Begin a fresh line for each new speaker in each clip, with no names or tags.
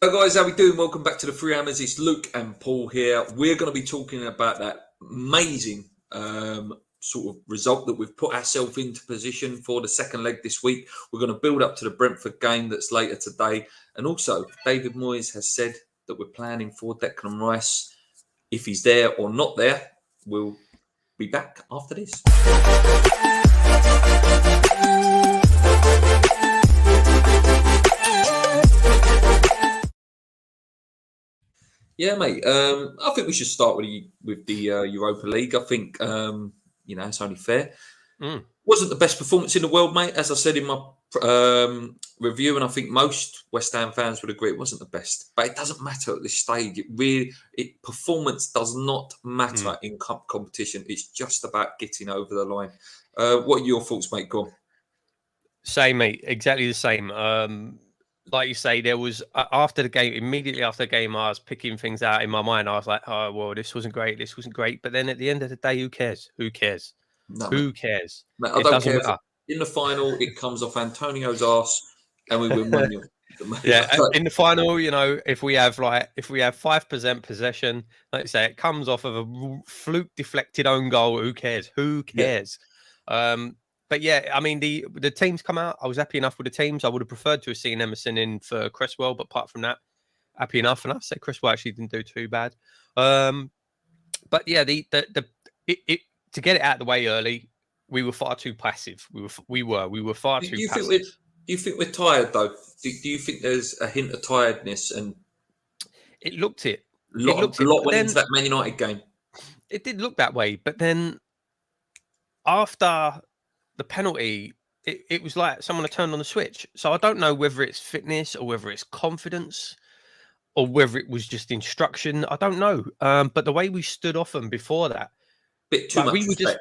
Hello guys, how we doing? Welcome back to the Free Hammers. It's Luke and Paul here. We're going to be talking about that amazing sort of result that we've put ourselves into position for the second leg this week. We're going to build up to the Brentford game that's later today. And also, David Moyes has said that we're planning for Declan Rice. If he's there or not there, we'll be back after this. Yeah, mate. I think we should start with the Europa League. I think it's only fair. Wasn't the best performance in the world, mate. As I said in my review, and I think most West Ham fans would agree, it wasn't the best. But it doesn't matter at this stage. Performance does not matter in competition. It's just about getting over the line. What are your thoughts, mate? Go on.
Same, mate. Exactly the same. Like you say, there was immediately after the game, I was picking things out in my mind. I was like, oh, well, this wasn't great. This wasn't great. But then at the end of the day, who cares? Who cares?
No,
who cares?
Mate, I don't care. In the final, it comes off Antonio's arse and we win 1-0.
Yeah, in the final, if we have 5% possession, like I say, it comes off of a fluke deflected own goal. Who cares? Who cares? Yeah. But yeah, I mean, the teams come out. I was happy enough with the teams. I would have preferred to have seen Emerson in for Cresswell, but apart from that, happy enough. And I say Cresswell actually didn't do too bad. But yeah, to get it out of the way early, we were far too passive. We were far too passive.
Do you think we're tired though? Do you think there's a hint of tiredness? And
it looked it.
A lot went into that Man United game.
It did look that way, but then after the penalty, it was like someone had turned on the switch. So I don't know whether it's fitness or whether it's confidence or whether it was just instruction. I don't know. But the way we stood off them before that,
bit too much respect.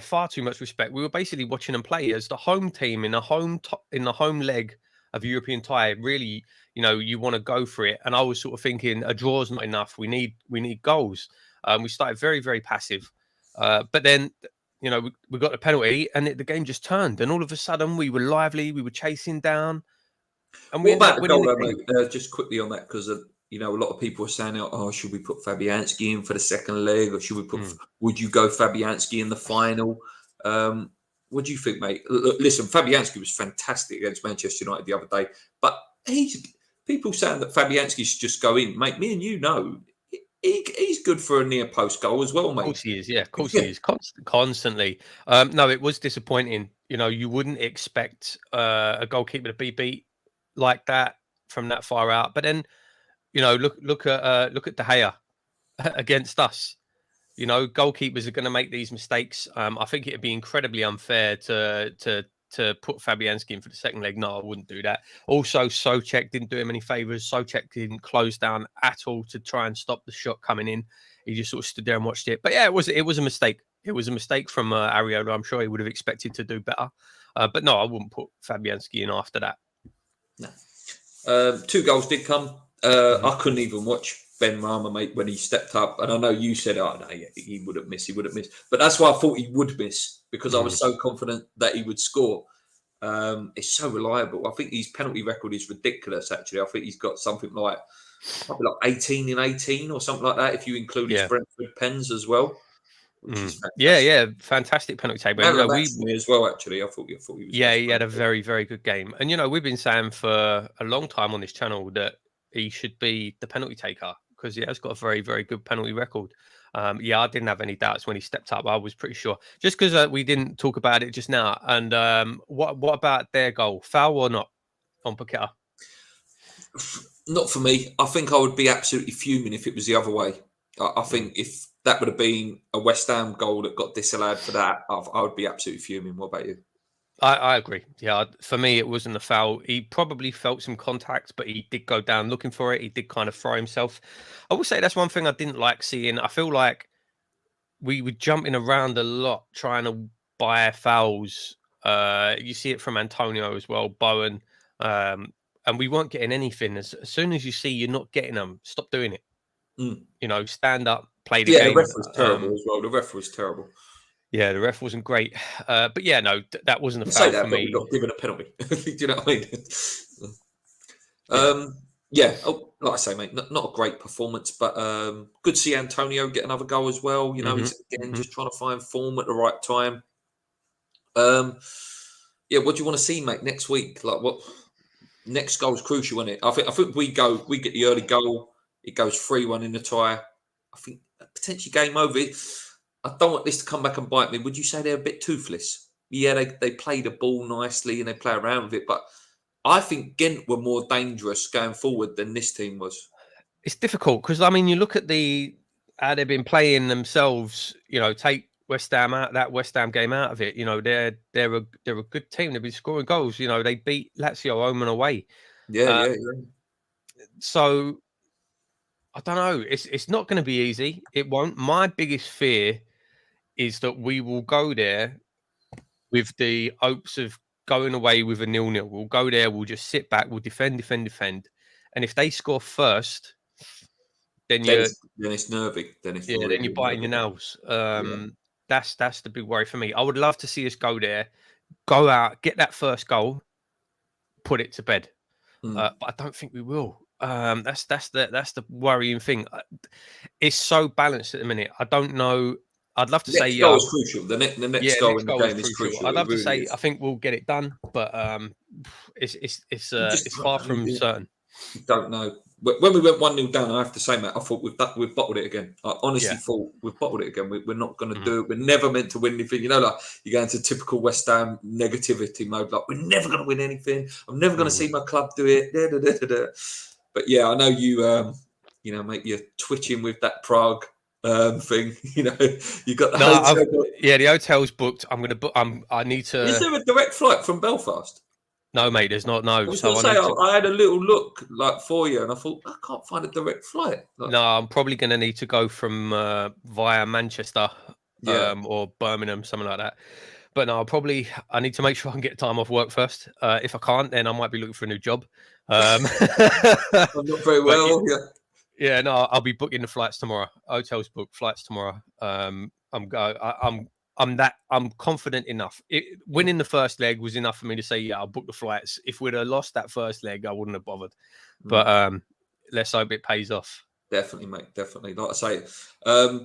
Far too much respect. We were basically watching them play as the home team in the home leg of a European tie. Really, you want to go for it. And I was sort of thinking a draw's not enough. We need goals. We started very, very passive. But then, we got the penalty and the game just turned. And all of a sudden we were lively. We were chasing down.
And what about the goal, mate? Just quickly on that, because a lot of people are saying, "Oh, should we put Fabianski in for the second leg, or should we put? Would you go Fabianski in the final?" What do you think, mate? Listen, Fabianski was fantastic against Manchester United the other day, but people saying that Fabianski's just go in, mate. Me and you know, he's good for a near post goal as well, mate.
Of course he is. Yeah, of course he is. Constantly. No, it was disappointing. You wouldn't expect a goalkeeper to be beat like that from that far out, but then. Look at De Gea against us. Goalkeepers are going to make these mistakes. I think it'd be incredibly unfair to put Fabianski in for the second leg. No, I wouldn't do that. Also, Souček didn't do him any favors. Souček didn't close down at all to try and stop the shot coming in. He just sort of stood there and watched it. But yeah, it was a mistake. It was a mistake from Ariola. I'm sure he would have expected to do better. But no, I wouldn't put Fabianski in after that.
No. 2 goals did come. I couldn't even watch Ben Rama, mate, when he stepped up. And I know you said, oh, no, yeah, he wouldn't miss. But that's why I thought he would miss, because I was so confident that he would score. It's so reliable. I think his penalty record is ridiculous, actually. I think he's got something like 18 in 18 or something like that, if you include his Brentford pens as well.
Yeah, fantastic penalty taker.
As well, actually. I thought he was.
Yeah, he had a very, very good game. And, we've been saying for a long time on this channel that he should be the penalty taker because he has got a very, very good penalty record. I didn't have any doubts when he stepped up. I was pretty sure. Just because we didn't talk about it just now. And what about their goal? Foul or not on Paqueta?
Not for me. I think I would be absolutely fuming if it was the other way. I think if that would have been a West Ham goal that got disallowed for that, I would be absolutely fuming. What about you?
I agree. Yeah, for me, it wasn't a foul. He probably felt some contact, but he did go down looking for it. He did kind of throw himself. I will say that's one thing I didn't like seeing. I feel like we were jumping around a lot trying to buy fouls. You see it from Antonio as well, Bowen. And we weren't getting anything. As soon as you see you're not getting them, stop doing it. Stand up, play the game.
Yeah, the ref was terrible as well. The ref was terrible.
Yeah, the ref wasn't great. But yeah, no, that wasn't a foul for me.
We got given a penalty. Do you know what I mean? Yeah, like I say, mate, not a great performance, but good to see Antonio get another goal as well. You know, he's again just trying to find form at the right time. Yeah, what do you want to see, mate, next week? Like, what next goal is crucial, isn't it? I think we get the early goal. It goes 3-1 in the tie. I think potentially game over. I don't want this to come back and bite me. Would you say they're a bit toothless? Yeah, they play the ball nicely and they play around with it, but I think Ghent were more dangerous going forward than this team was.
It's difficult because I mean, you look at how they've been playing themselves. You know, take West Ham out that West Ham game out of it. You know, they're a good team. They've been scoring goals. You know, they beat Lazio home and away.
Yeah.
So I don't know. It's not going to be easy. It won't. My biggest fear is that we will go there with the hopes of going away with a 0-0. We'll go there. We'll just sit back. We'll defend, and if they score first, then
it's nervy. Then it's really
then you're biting your nails. That's the big worry for me. I would love to see us go there, go out, get that first goal, put it to bed. But I don't think we will. That's the worrying thing. It's so balanced at the minute. I don't know. I'd love to say
next goal is crucial. The next goal in the game is crucial.
I'd love to say I think we'll get it done, but it's far from certain.
You don't know. When we went 1-0 down, I have to say, mate, I thought we've bottled it again. I honestly thought we've bottled it again. We're not going to do it. We're never meant to win anything. You know, like you go into typical West Ham negativity mode. Like we're never going to win anything. I'm never going to see my club do it. But yeah, I know you. You know, mate, you're twitching with that Prague thing. You know, you got the hotel.
The hotel's booked. I'm going to book. I need to.
Is there a direct flight from Belfast?
No, mate, there's not. No,
I had a little look like for you, and I thought I can't find a direct flight.
No, I'm probably going to need to go from via Manchester, or Birmingham, something like that. But no, I need to make sure I can get time off work first. If I can't, then I might be looking for a new job. I'm
not very well.
Yeah, no, I'll be booking the flights tomorrow. Hotels booked, flights tomorrow. I'm confident enough. Winning the first leg was enough for me to say, yeah, I'll book the flights. If we'd have lost that first leg, I wouldn't have bothered. But let's hope it pays off.
Definitely, mate. Definitely. Like I say,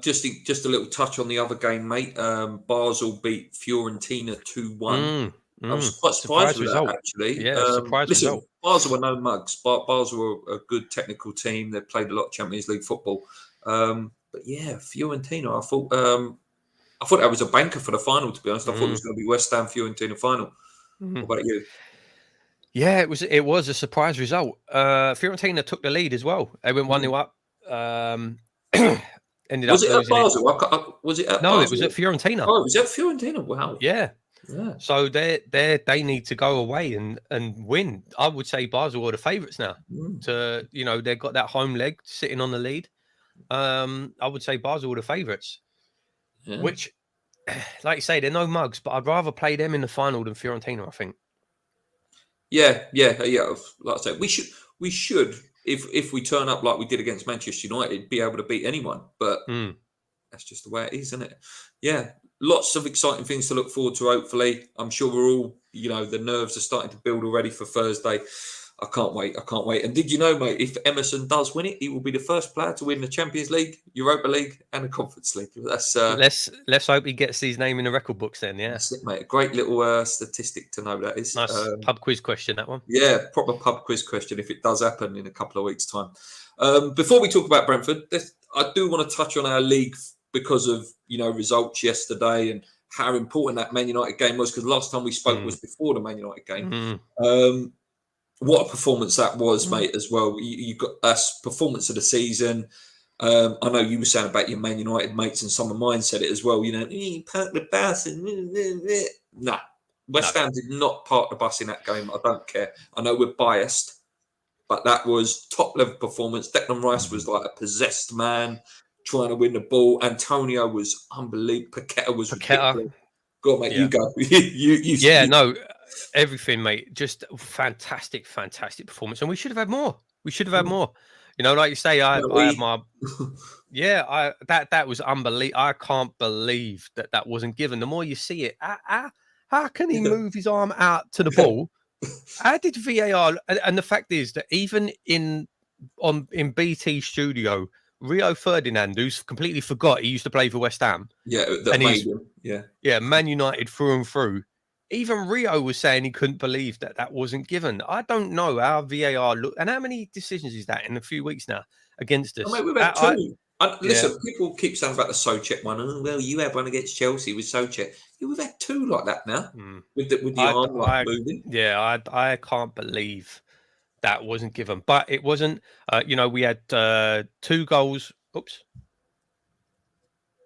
just a little touch on the other game, mate. Basel beat Fiorentina 2-1. I was quite surprised with that, actually.
Yeah, surprise result.
Basel were no mugs. Basel were a good technical team. They played a lot of Champions League football. But yeah, Fiorentina, I thought that was a banker for the final, to be honest. I thought it was going to be West Ham Fiorentina final. What about you?
Yeah, it was a surprise result. Fiorentina took the lead as well. They went 1-0 up. Ended
was
up
it at Basel? Was it at
No,
Basel?
it was at Fiorentina.
Oh, it was at Fiorentina. Wow.
Yeah. So they need to go away and win. I would say Basel are the favourites now. They've got that home leg sitting on the lead. I would say Basel are the favourites. Yeah. Which, like you say, they're no mugs, but I'd rather play them in the final than Fiorentina, I think.
Yeah. Like I said, we should, if we turn up like we did against Manchester United, be able to beat anyone. But that's just the way it is, isn't it? Yeah. Lots of exciting things to look forward to, hopefully. I'm sure we're all, the nerves are starting to build already for Thursday. I can't wait. And did you know, mate, if Emerson does win it, he will be the first player to win the Champions League, Europa League, and the Conference League. That's
let's hope he gets his name in the record books then. Yeah,
that's it, mate. A great little statistic to know, that is.
Nice pub quiz question, that one.
Yeah, proper pub quiz question if it does happen in a couple of weeks' time. Before we talk about Brentford, I do want to touch on our league because of results yesterday and how important that Man United game was. Because last time we spoke was before the Man United game. What a performance that was, mate, as well. You got us performance of the season. I know you were saying about your Man United mates, and some of mine said it as well. You park the bus. Nah, West Ham did not park the bus in that game. I don't care. I know we're biased, but that was top level performance. Declan Rice was like a possessed man trying to win the ball. Antonio was unbelievable. Paqueta was ridiculous. Go on, mate. Yeah. You go.
No. Everything, mate. Just fantastic performance, and we should have had more. Like you say, I had my that was unbelievable. I can't believe that wasn't given. The more you see it, how can he move his arm out to the ball How did VAR? And the fact is that even in BT Studio, Rio Ferdinand, who's completely forgot he used to play for West Ham.
Yeah, that made him.
Yeah, Man United through and through. Even Rio was saying he couldn't believe that wasn't given. I don't know how VAR look, and how many decisions is that in a few weeks now against us?
Mate, we've had two. Listen, people keep saying about the Soucek one. Oh, well, you had one against Chelsea with Soucek. Yeah, we've had two like that now with the arm moving.
Yeah, I can't believe that wasn't given, but it wasn't. We had 2 goals. Oops,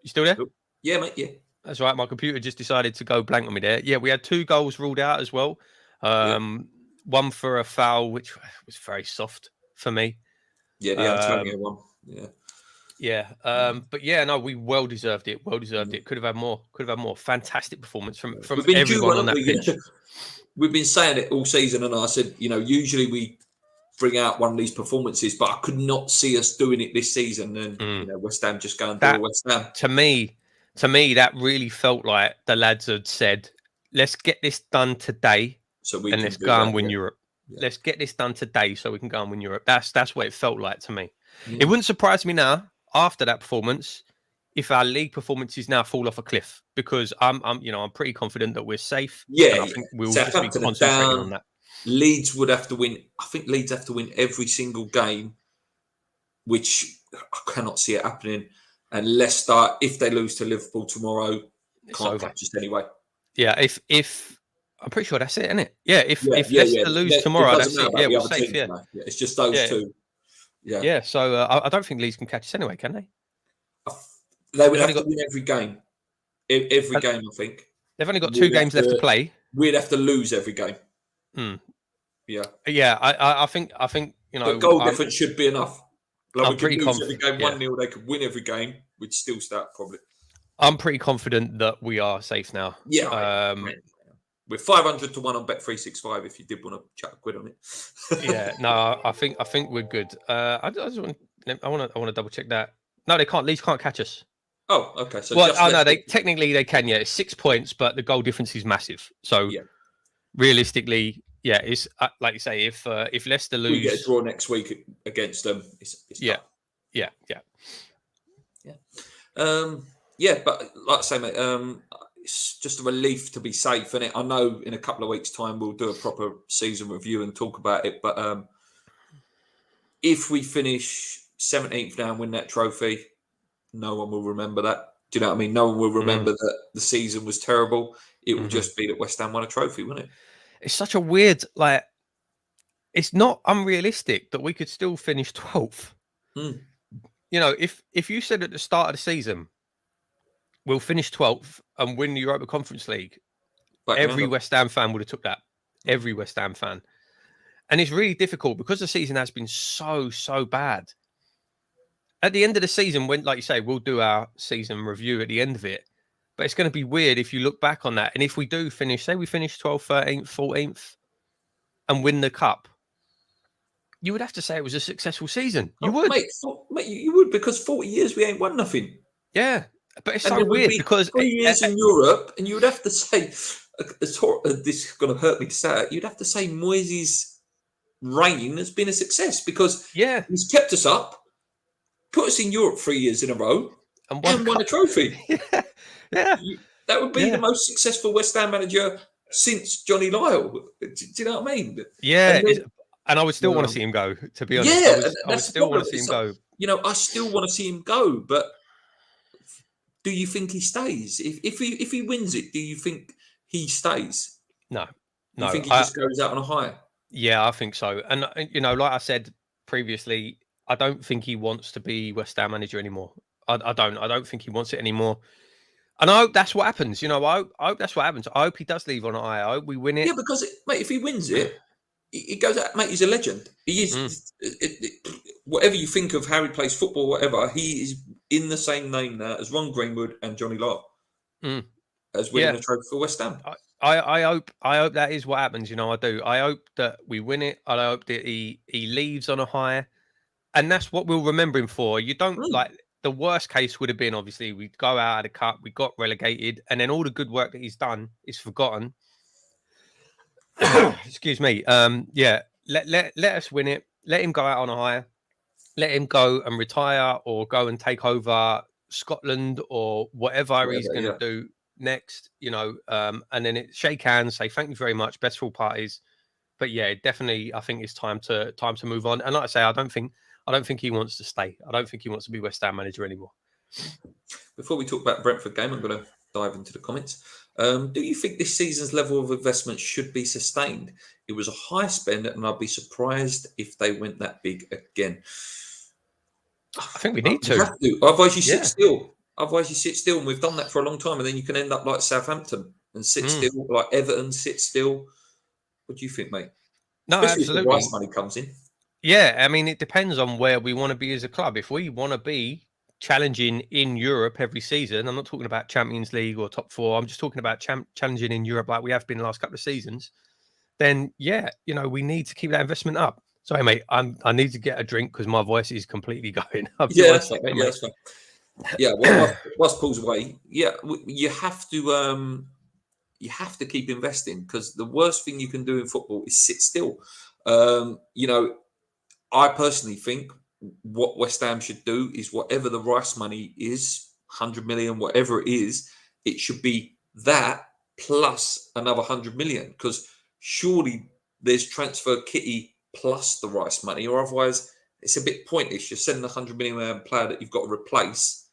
you still there?
Yeah, mate. Yeah.
That's right. My computer just decided to go blank on me there. Yeah, we had 2 goals ruled out as well. One for a foul, which was very soft for me.
Yeah, the Antonio one. Yeah.
Yeah. But yeah, no, we well deserved it. Well deserved it. Could have had more. Fantastic performance from everyone on that pitch.
We've been saying it all season, and I said, usually we bring out one of these performances, but I could not see us doing it this season. And West Ham just going to West Ham.
To me, that really felt like the lads had said, "Let's get this done today, let's go and win Europe. Yeah. Let's get this done today, so we can go and win Europe." That's what it felt like to me. It wouldn't surprise me now after that performance if our league performances now fall off a cliff, because I'm pretty confident that we're safe.
Yeah,
I think we'll just be concentrating on that.
Leeds would have to win. I think Leeds have to win every single game, which I cannot see it happening. And Leicester, if they lose to Liverpool tomorrow, can't catch us anyway.
Yeah, if I'm pretty sure that's it, isn't it? Yeah, if Leicester lose tomorrow, that's it. Yeah, we're safe. Yeah,
it's just those two. Yeah.
Yeah. So I don't think Leeds can catch us anyway, can they?
They would have to win every game. Every game, I think.
They've only got 2 games left to play.
We'd have to lose every game. Yeah.
Yeah, I think
But goal difference should be enough. Like
I'm pretty confident.
Every game 1-0, they could win every game. We'd still start probably.
I'm pretty confident that we are safe now.
Yeah. We're 500 to 1 on Bet365 if you did want to chuck a quid on it.
Yeah. No, I think we're good. I want to double check that. No, they can't. Leeds can't catch us.
Oh, okay. So
technically they can. Yeah, it's 6 points, but the goal difference is massive. So realistically, yeah, it's like you say, if Leicester lose,
we get a draw next week against them. It's
yeah.
But like I say, mate, it's just a relief to be safe. And I know in a couple of weeks' time we'll do a proper season review and talk about it. But if we finish 17th now and win that trophy, no one will remember that. Do you know what I mean? No one will remember that the season was terrible. It will just be that West Ham won a trophy, wouldn't it?
It's such a weird, it's not unrealistic that we could still finish 12th. If you said at the start of the season, we'll finish 12th and win the Europa Conference League, every West Ham fan would have took that. Every West Ham fan. And it's really difficult because the season has been so bad. At the end of the season, when, like you say, we'll do our season review at the end of it. But it's going to be weird if you look back on that. And if we do finish, say we finish 12th, 13th, 14th and win the cup, you would have to say it was a successful season. You would.
Mate, you would, because 40 years we ain't won nothing.
Yeah. But it's so weird because
3 years in Europe, and you would have to say, this is going to hurt me to say it, you'd have to say Moyes' reign has been a success because he's kept us up, put us in Europe 3 years in a row, and won a trophy.
Yeah.
That would be the most successful West Ham manager since Johnny Lyle. Do you know what I mean?
Yeah. And I would still want to see him go, to be honest. I would still want to see him go.
I still want to see him go, but do you think he stays? If he wins it, do you think he stays?
No.
You think he just goes out on a high?
Yeah, I think so. And, like I said previously, I don't think he wants to be West Ham manager anymore. I don't think he wants it anymore. And I hope that's what happens. I hope that's what happens. I hope he does leave on a high. I hope we win it.
Yeah, because, mate, if he wins it, he goes out, mate, he's a legend. He is. Whatever you think of how he plays football, whatever, he is in the same name now as Ron Greenwood and Johnny Lyle as winning a trophy for West Ham.
I hope that is what happens. I do. I hope that we win it. I hope that he leaves on a high, and that's what we'll remember him for. You don't the worst case would have been, obviously, we go out of the cup, we got relegated, and then all the good work that he's done is forgotten. Excuse me. Yeah, let us win it. Let him go out on a high. Let him go and retire, or go and take over Scotland, or whatever he's going to do next. And then shake hands, say thank you very much, best for all parties. But yeah, definitely, I think it's time to move on. And like I say, I don't think he wants to stay. I don't think he wants to be West Ham manager anymore.
Before we talk about Brentford game, I'm going to dive into the comments. Do you think this season's level of investment should be sustained? It was a high spend, and I'd be surprised if they went that big again.
I think we need to.
You have to. Otherwise, you sit still. Otherwise, you sit still, and we've done that for a long time, and then you can end up like Southampton and sit still, like Everton, sit still. What do you think, mate?
No,
especially
absolutely.
if the Rice money comes in.
Yeah, I mean, it depends on where we want to be as a club. If we want to be challenging in Europe every season, I'm not talking about Champions League or top four. I'm just talking about challenging in Europe like we have been the last couple of seasons. Then, yeah, we need to keep that investment up. Sorry, mate, I need to get a drink because my voice is completely going.
That's fine, mate. Yeah, that's fine. Yeah, whilst Paul's away, you have to keep investing, because the worst thing you can do in football is sit still. I personally think what West Ham should do is whatever the Rice money is, 100 million, whatever it is, it should be that plus another 100 million, because surely there's transfer kitty plus the Rice money, or otherwise it's a bit pointless. You're sending a 100 million player that you've got to replace,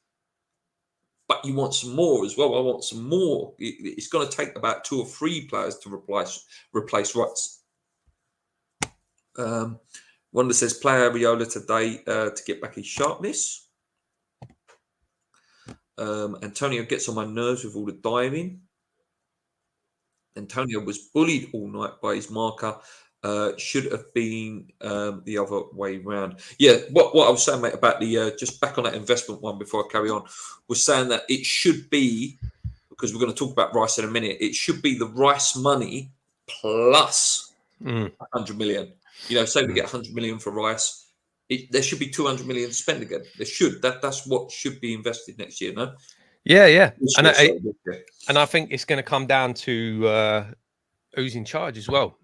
but you want some more as well. I want some more. It's going to take about 2 or 3 players to replace Rice. One that says play Ariola today to get back his sharpness. Antonio gets on my nerves with all the diving. Antonio was bullied all night by his marker. Should have been the other way round. Yeah, what I was saying, mate, about the just back on that investment one before I carry on, was saying that it should be, because we're going to talk about Rice in a minute, it should be the Rice money plus 100 million. Say we get 100 million for Rice, there should be 200 million spent again. There should. That's what should be invested next year, no?
Yeah. And I think it's going to come down to who's in charge as well.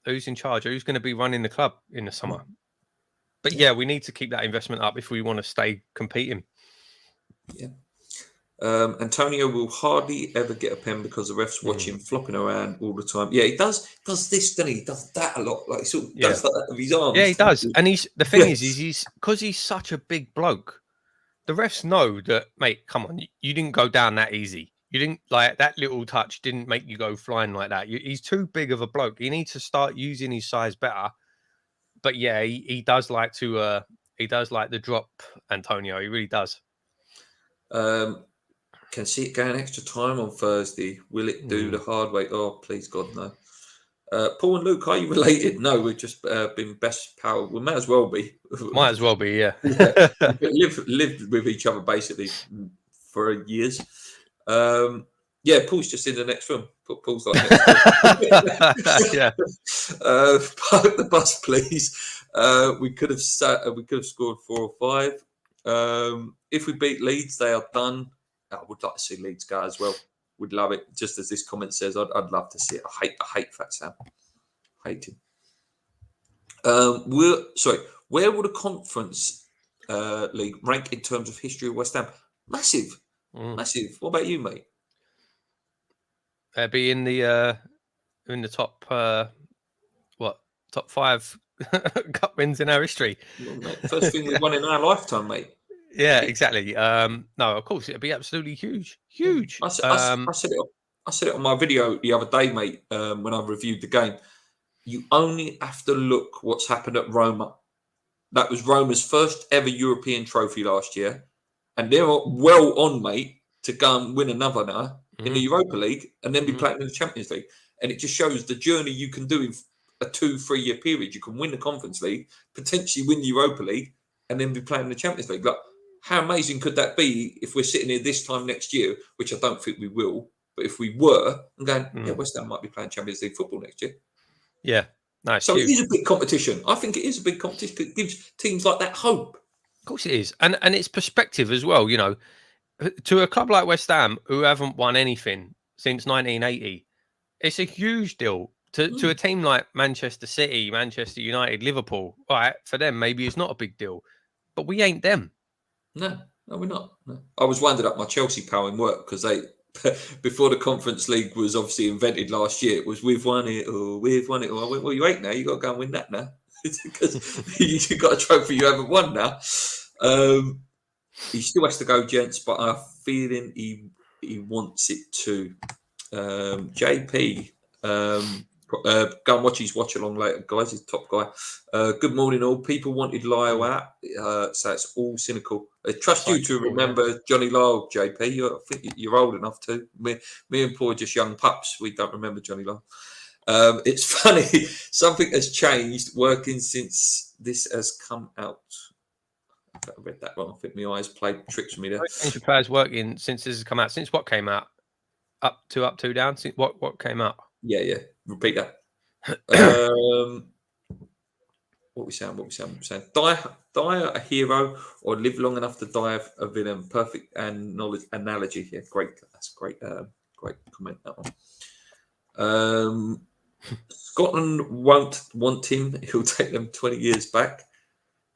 Who's in charge? Who's going to be running the club in the summer? But yeah, we need to keep that investment up if we want to stay competing.
Yeah. Antonio will hardly ever get a pen because the refs watch him flopping around all the time. Yeah, he does this, doesn't he? He does that a lot. Like, he sort of does that with his arms.
Yeah, he does. And the thing is he's because he's such a big bloke, the refs know that, mate, come on, you didn't go down that easy. You didn't, like, that little touch didn't make you go flying like that. He's too big of a bloke. He needs to start using his size better. But yeah, he does like to the drop, Antonio. He really does.
Can see it going extra time on Thursday. Will it do the hard way? Oh, please God, no. Paul and Luke, are you related? No, we've just been best pal. We might as well be.
Might as well be, yeah.
Lived with each other basically for years. Yeah, Paul's just in the next room. Paul's like next room.
Yeah.
Park the bus, please. We could have scored 4 or 5. If we beat Leeds, they are done. I would like to see Leeds go as well. Would love it. Just as this comment says, I'd love to see it. I hate Fat Sam. Hate him. Where will the Conference League rank in terms of history of West Ham? Massive. Massive. What about you, mate?
Be in the top top 5 cup wins in our history.
Well, mate, first thing we've won in our lifetime, mate.
Yeah, exactly. No, of course it'd be absolutely huge.
I said it on my video the other day, mate. When I reviewed the game, you only have to look what's happened at Roma. That was Roma's first ever European trophy last year, and they're well on, mate, to go and win another now in the Europa League and then be playing in the Champions League. And it just shows the journey you can do in a 2-3 year period. You can win the Conference League, potentially win the Europa League, and then be playing in the Champions League. Like, how amazing could that be if we're sitting here this time next year, which I don't think we will, but if we were, I'm going, yeah, West Ham might be playing Champions League football next year.
Yeah, nice.
So it is a big competition. I think it is a big competition. It gives teams like that hope.
Of course it is. And it's perspective as well, to a club like West Ham, who haven't won anything since 1980, it's a huge deal To a team like Manchester City, Manchester United, Liverpool, all right, for them maybe it's not a big deal, but we ain't them.
No, we're not. No. I was winding up my Chelsea pal in work because they, before the Conference League was obviously invented last year, it was we've won it or we've won it. Or I went, well, you ain't now. You got to go and win that now because you got a trophy you haven't won now. He still has to go, gents, but I'm feeling he wants it too. JP, go and watch his watch along later, guys. He's top guy. Good morning, all. People wanted Lyle out, so it's all cynical. I trust you to remember Johnny Lyle, JP. I think you're old enough to. Me and Paul are just young pups. We don't remember Johnny Lyle. It's funny. Something has changed working since this has come out. I read that wrong. I think my eyes played tricks with me there.
Change of players working since this has come out. Since what came out? Up, two down. Since what came out?
Yeah. Repeat that. What we saying? Die a hero or live long enough to die a villain. Perfect and knowledge analogy here. Great. That's great. Great comment, that one. Scotland won't want him. He'll take them 20 years back.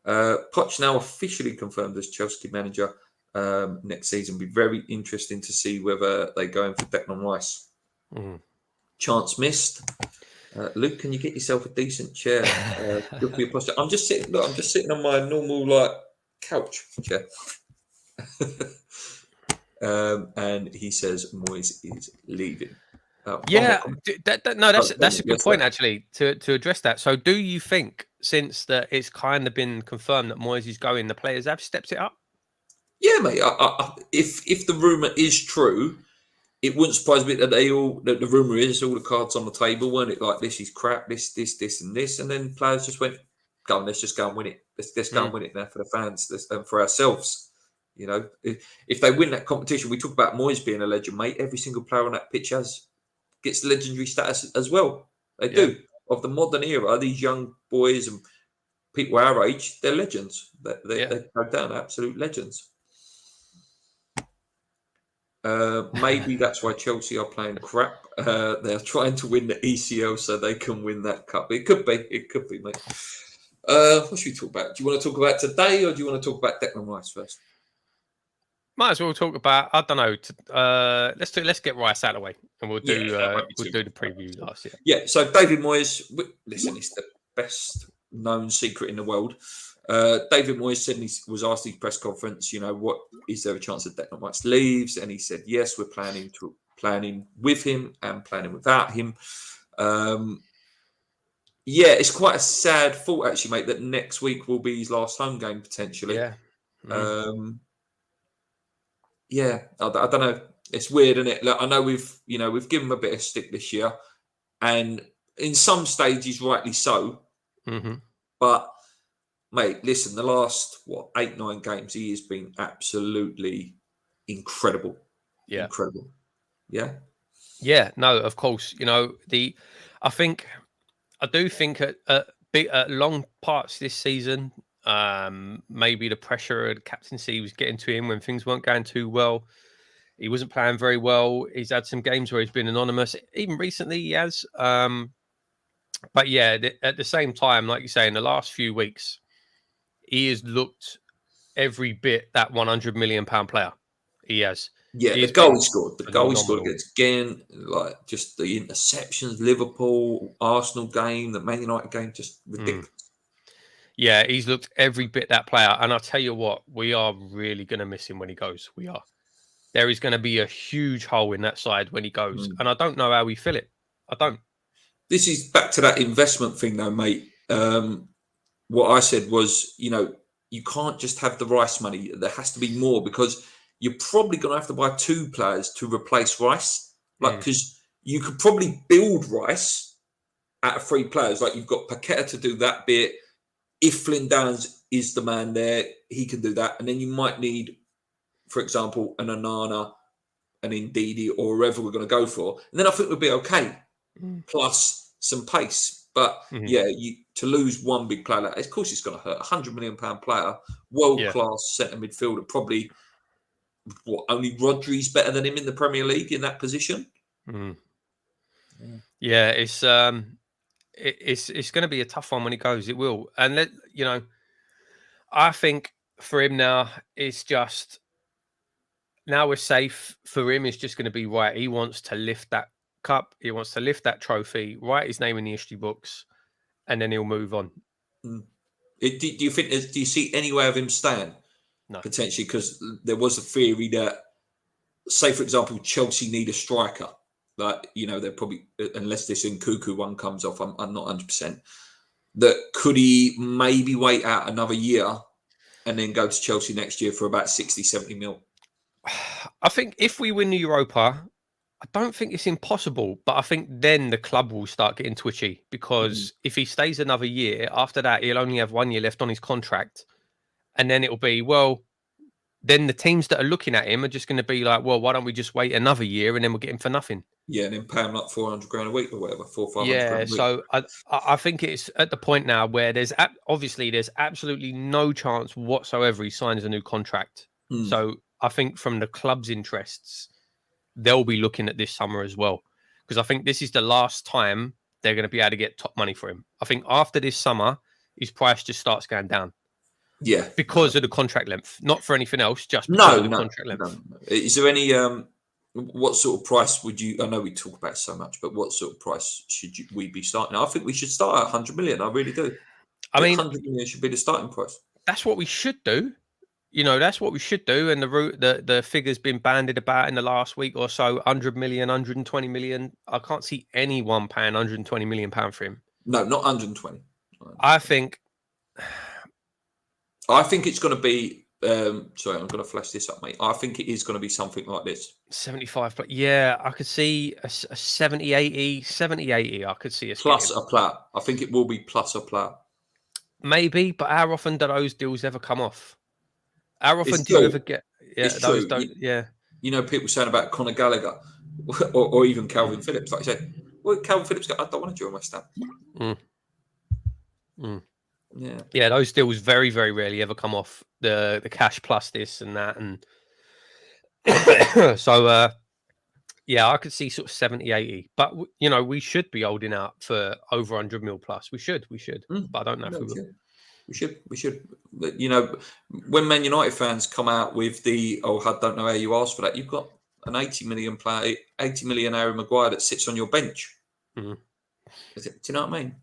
Poch now officially confirmed as Chelsea manager next season. Be very interesting to see whether they go in for Declan Rice. Chance missed. Luke, can you get yourself a decent chair? Good for your posture. I'm just sitting on my normal couch chair. And he says Moyes is leaving.
That's a good point actually to address that. So, do you think since that it's kind of been confirmed that Moyes is going, the players have stepped it up?
Yeah, mate. If the rumor is true, it wouldn't surprise me that the rumor is all the cards on the table, weren't it? Like, this is crap, this, and this, and then players just went, "Go on, let's just go and win it. Let's go and win it now for the fans and for ourselves." You know, if they win that competition, we talk about Moyes being a legend, mate. Every single player on that pitch gets legendary status as well. They do. Of the modern era, these young boys and people our age, they're legends. They go down absolute legends. Maybe that's why Chelsea are playing crap. They're trying to win the ECL so they can win that cup. It could be, mate. What should we talk about? Do you want to talk about today, or do you want to talk about Declan Rice first?
Might as well talk about. I don't know. Let's get Rice out of the way, and we'll do the preview last year.
Yeah. So David Moyes, listen, it's the best known secret in the world. David Moyes said, he was asked in his press conference, what is there a chance that Declan Rice leaves? And he said, yes, we're planning with him and planning without him. It's quite a sad thought, actually, mate, that next week will be his last home game potentially. I don't know. It's weird, isn't it? Like, I know we've given him a bit of stick this year, and in some stages, rightly so. But mate, listen, the last 8-9 games, he has been absolutely incredible.
Yeah,
incredible. Yeah.
Yeah. No, of course. I do think at long parts this season, maybe the pressure of the captaincy was getting to him when things weren't going too well. He wasn't playing very well. He's had some games where he's been anonymous. Even recently, he has. But yeah, at the same time, like you say, in the last few weeks, he has looked every bit that £100 million player. He has.
Yeah, the goal he scored against Gen, like just the interceptions, Liverpool, Arsenal game, the Man United game, just ridiculous.
Yeah, he's looked every bit that player. And I'll tell you what, we are really going to miss him when he goes. We are. There is going to be a huge hole in that side when he goes. And I don't know how we fill it. I don't.
This is back to that investment thing, though, mate. What I said was, you can't just have the Rice money. There has to be more, because you're probably going to have to buy 2 players to replace Rice. Because you could probably build Rice out of 3 players. Like, you've got Paqueta to do that bit. If Flynn Downs is the man there, he can do that. And then you might need, for example, an Onana, an Ndidi, or whoever we're going to go for. And then I think we'll be okay. Plus some pace. But to lose one big player, of course it's going to hurt. £100 million player, world-class centre midfielder, probably only Rodri's better than him in the Premier League in that position.
Yeah, it's going to be a tough one when he goes. It will, and I think for him now, it's just now we're safe. For him, it's just going to be right. He wants to lift that cup. He wants to lift that trophy. Write his name in the history books, and then he'll move on.
Do you think? Do you see any way of him staying?
No.
Potentially, because there was a theory that, say for example, Chelsea need a striker. Like, they're probably, unless this Nkunku one comes off, I'm not 100%. That could he maybe wait out another year and then go to Chelsea next year for about 60, 70 mil?
I think if we win the Europa, I don't think it's impossible, but I think then the club will start getting twitchy because if he stays another year, after that, he'll only have 1 year left on his contract. And then it'll be, well, then the teams that are looking at him are just going to be like, well, why don't we just wait another year and then we'll get him for nothing?
Yeah, and then pay him like 400 grand a week or whatever, 400-500
Yeah,
grand a week.
so I think it's at the point now where there's absolutely no chance whatsoever he signs a new contract. So I think from the club's interests, they'll be looking at this summer as well, because I think this is the last time they're going to be able to get top money for him. I think after this summer, his price just starts going down.
Yeah,
because of the contract length, not for anything else, just because of the contract length.
No. Is there any what sort of price would you? I know we talk about it so much, but what sort of price should we be starting? I think we should start at 100 million. I really do.
I mean,
100 million should be the starting price.
That's what we should do. That's what we should do. And the figure's been bandied about in the last week or so: 100 million, 120 million. I can't see anyone paying 120 million pound for him.
No, not 120.
I think
it's going to be. Sorry, I'm going to flash this up, mate. I think it is going to be something like this.
75, but yeah, I could see a 70, 80, 70, 80. I could see a
plus a plat. I think it will be plus a plat.
Maybe, but how often do those deals ever come off? How often do you ever get? Yeah,
it's
those
true.
don't. Yeah,
people saying about Conor Gallagher or even Calvin Phillips. Like I said, well, Calvin Phillips, I don't want to join West Ham. Yeah,
those deals very, very rarely ever come off. The cash plus this and that, and so yeah, I could see sort of 70, 80. But we should be holding out for over 100 mil plus. We should. But I don't know if we will.
We should. When Man United fans come out with I don't know how you asked for that. You've got an 80 million player, 80 million Harry Maguire that sits on your bench. Do you know what I mean?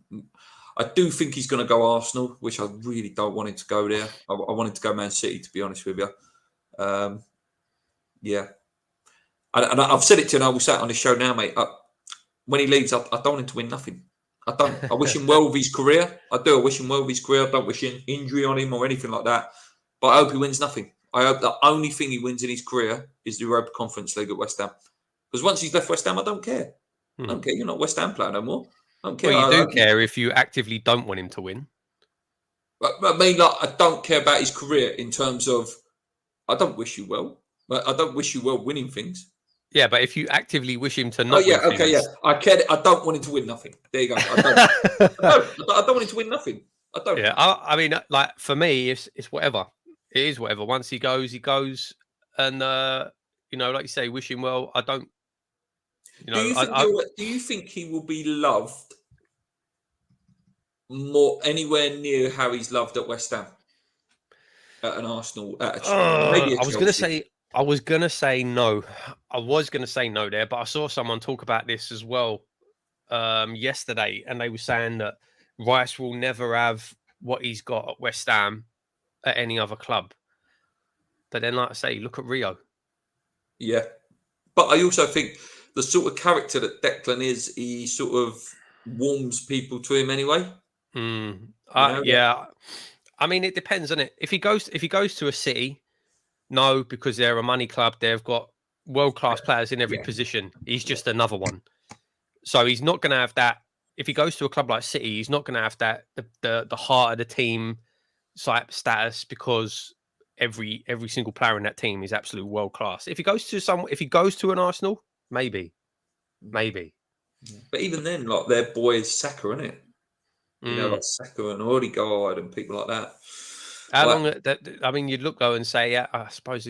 I do think he's going to go Arsenal, which I really don't want him to go there. I wanted to go Man City, to be honest with you. Yeah. And I've said it to him, I will say it on the show now, mate. When he leaves, I don't want him to win nothing. I don't. I wish him well with his career. I do. I wish him well with his career. I don't wish an injury on him or anything like that. But I hope he wins nothing. I hope the only thing he wins in his career is the Europa Conference League at West Ham. Because once he's left West Ham, I don't care. I don't care. You're not West Ham player no more. I don't care.
Well, you do care if you actively don't want him to win.
But I mean, I don't care about his career in terms of I don't wish you well. But I don't wish you well winning things.
Yeah, but if you actively wish him to not win
things, yeah. I care. I don't want him to win nothing. There you go. I don't want him to win nothing. I don't.
Yeah, I mean, like for me, it's whatever. It is whatever. Once he goes, he goes. And, like you say, wish him well. I don't,
do you think he will be loved more anywhere near how he's loved at West Ham? At an Arsenal, maybe
I was going to say no. I was going to say no there, but I saw someone talk about this as well yesterday, and they were saying that Rice will never have what he's got at West Ham at any other club. But then, like I say, look at Rio. Yeah.
But I also think the sort of character that Declan is, he sort of warms people to him anyway.
Yeah. I mean, it depends on it. If he goes to a City, no, because they're a money club. They've got world-class players in every position. He's just another one. So he's not going to have that. If he goes to a club like City, he's not going to have that the heart of the team status, because every single player in that team is absolute world-class. If he goes to an Arsenal, maybe.
But even then, like, their boy is Saka, isn't it? Like Saka and Odegaard and people like that.
How long? I mean, you'd look though and say, yeah, I suppose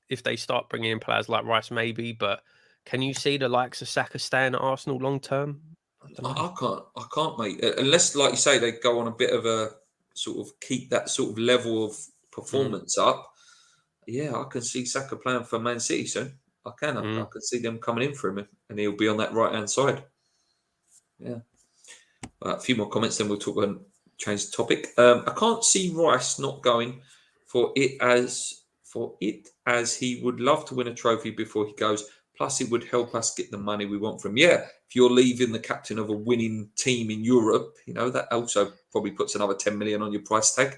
if they start bringing in players like Rice, maybe. But can you see the likes of Saka staying at Arsenal long term?
I can't, mate. Unless, like you say, they go on a bit of a sort of keep that sort of level of performance up. Yeah, I can see Saka playing for Man City soon. I can. I can see them coming in for him, and he'll be on that right hand side. Yeah. A few more comments, then we'll talk and change the topic. I can't see Rice not going for it as he would love to win a trophy before he goes. Plus, it would help us get the money we want from him. Yeah, if you're leaving the captain of a winning team in Europe, that also probably puts another 10 million on your price tag.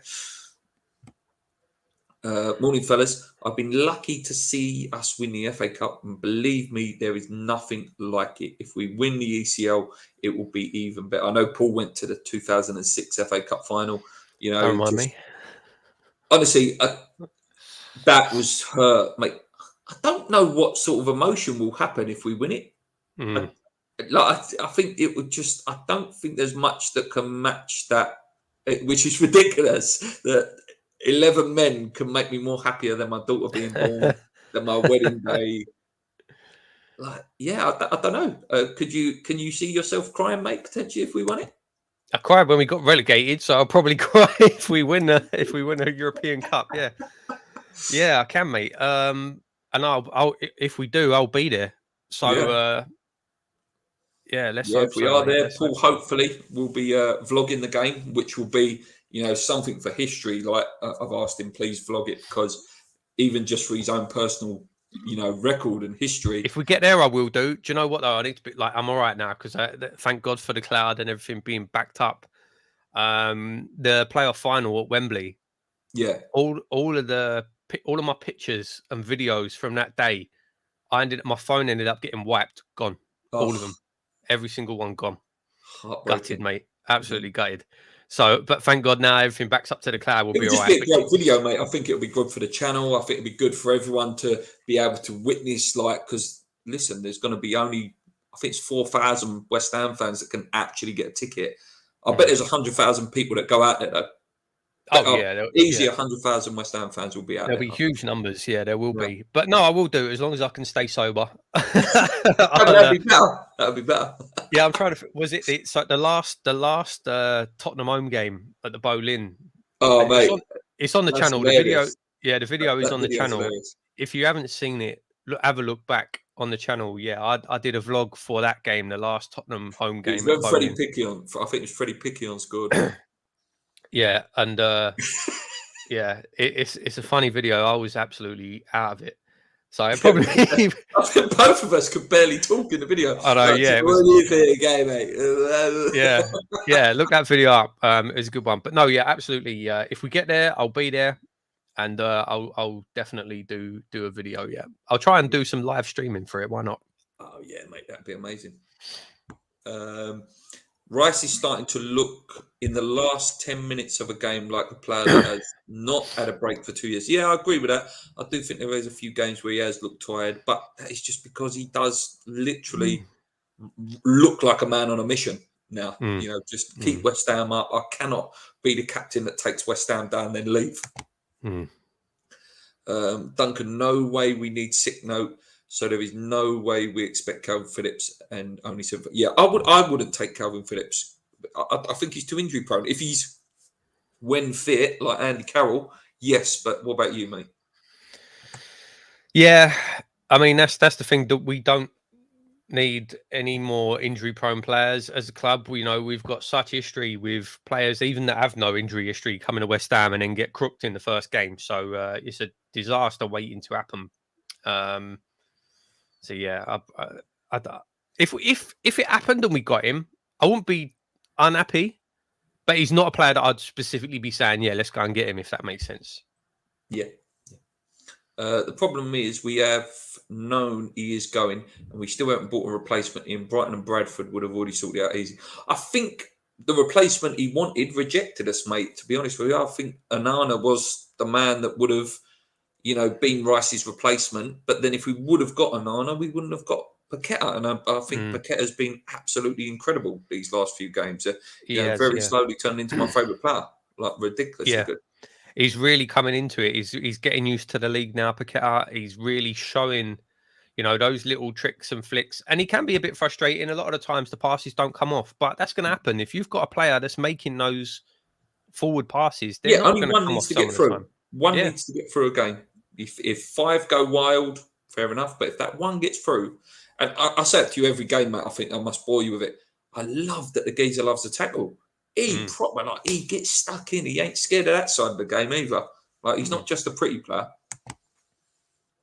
Morning, fellas. I've been lucky to see us win the FA Cup, and believe me, there is nothing like it. If we win the ECL, it will be even better. I know Paul went to the 2006 FA Cup final.
Don't remind me.
Honestly, that was hurt, mate. I don't know what sort of emotion will happen if we win it. I think it would just. I don't think there's much that can match that, which is ridiculous. That 11 men can make me more happier than my daughter being born, than my wedding day. I don't know. Can you see yourself crying, mate? Potentially, if we won it.
I cried when we got relegated, so I'll probably cry if we win a European Cup. Yeah, I can, mate. And I'll if we do, I'll be there. So let's hope
if we
so,
are
mate.
there, Paul, hopefully we'll be vlogging the game, which will be something for history. Like I've asked him, please vlog it, because even just for his own personal record and history.
If we get there, I will do. Do you know what though? I need to be like, I'm all right now because thank God for the cloud and everything being backed up. The playoff final at Wembley.
Yeah.
All of my pictures and videos from that day, my phone ended up getting wiped, gone. All of them, every single one gone. Gutted, mate. Absolutely gutted. So, but thank God now everything backs up to the cloud. We'll be all right.
It'll just be a great video, mate. I think it'll be good for the channel. I think it'll be good for everyone to be able to witness, because listen, there's going to be only, I think it's 4,000 West Ham fans that can actually get a ticket. I bet there's 100,000 people that go out there though. Easy 100,000 West Ham fans will be out there.
There'll be huge numbers. Yeah, there will be. But no, I will do it as long as I can stay sober.
That'd be better.
Yeah, I'm trying to. Was it? It's like the last Tottenham home game at the Boleyn.
Oh, mate,
it's on the channel.
Hilarious.
The video is on the channel.
Hilarious.
If you haven't seen it, have a look back on the channel. Yeah, I did a vlog for that game, the last Tottenham home game.
It was Freddie Picquion. I think it was Freddie Picquion scored.
Yeah, and it's a funny video. I was absolutely out of it. So I probably
I think both of us could barely talk in the video.
I know, yeah.
What do you think again, mate?
yeah. Look that video up. It was a good one. But no, yeah, absolutely. If we get there, I'll be there, and I'll definitely do a video. Yeah, I'll try and do some live streaming for it. Why not?
Oh yeah, mate, that'd be amazing. Rice is starting to look in the last 10 minutes of a game like a player that has not had a break for 2 years. Yeah, I agree with that. I do think there is a few games where he has looked tired, but that is just because he does literally look like a man on a mission now. Just keep West Ham up. I cannot be the captain that takes West Ham down and then leave. Duncan, no way we need sick note. So there is no way we expect Calvin Phillips, and only said, I wouldn't take Calvin Phillips. I think he's too injury prone. If he's when fit, like Andy Carroll, yes. But what about you, mate?
Yeah, I mean that's the thing, that we don't need any more injury prone players as a club. We've got such history with players even that have no injury history coming to West Ham and then get crooked in the first game. So it's a disaster waiting to happen. So yeah, if it happened and we got him, I wouldn't be unhappy. But he's not a player that I'd specifically be saying, yeah, let's go and get him, if that makes sense.
Yeah. The problem is we have known he is going, and we still haven't bought a replacement in. Brighton and Bradford would have already sorted it out easy. I think the replacement he wanted rejected us, mate. To be honest with you, I think Onana was the man that would have, been Rice's replacement. But then if we would have got Onana, we wouldn't have got Paqueta. And I think Paqueta's been absolutely incredible these last few games. Very slowly turned into my favourite player. Like, ridiculously good.
He's really coming into it. He's getting used to the league now, Paqueta. He's really showing, You know, those little tricks and flicks. And he can be a bit frustrating. A lot of the times the passes don't come off, but that's going to happen. If you've got a player that's making those forward passes, they're not
only
going to
one
come
needs
off
to
some
get
of the
through.
time.
One needs to get through a game. If 5 go wild, fair enough. But if that one gets through, and I say it to you every game, mate, I think I must bore you with it. I love that the geezer loves to tackle. He gets stuck in. He ain't scared of that side of the game either. Like, he's not just a pretty player.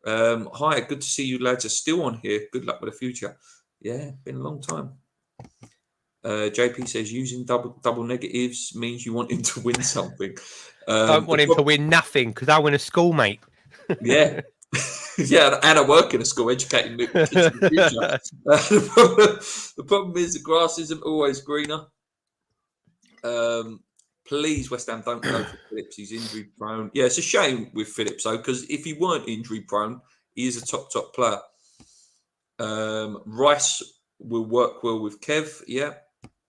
Hi, good to see you lads are still on here. Good luck with the future. Yeah, been a long time. JP says using double negatives means you want him to win something.
Don't want him to win nothing because I win a schoolmate.
Yeah. Yeah, and I work in a school educating kids in the future. The problem is the grass isn't always greener. Please, West Ham, don't go for Phillips. He's injury prone. Yeah, it's a shame with Phillips, though, because if he weren't injury prone, he is a top player. Rice will work well with Kev. Yeah.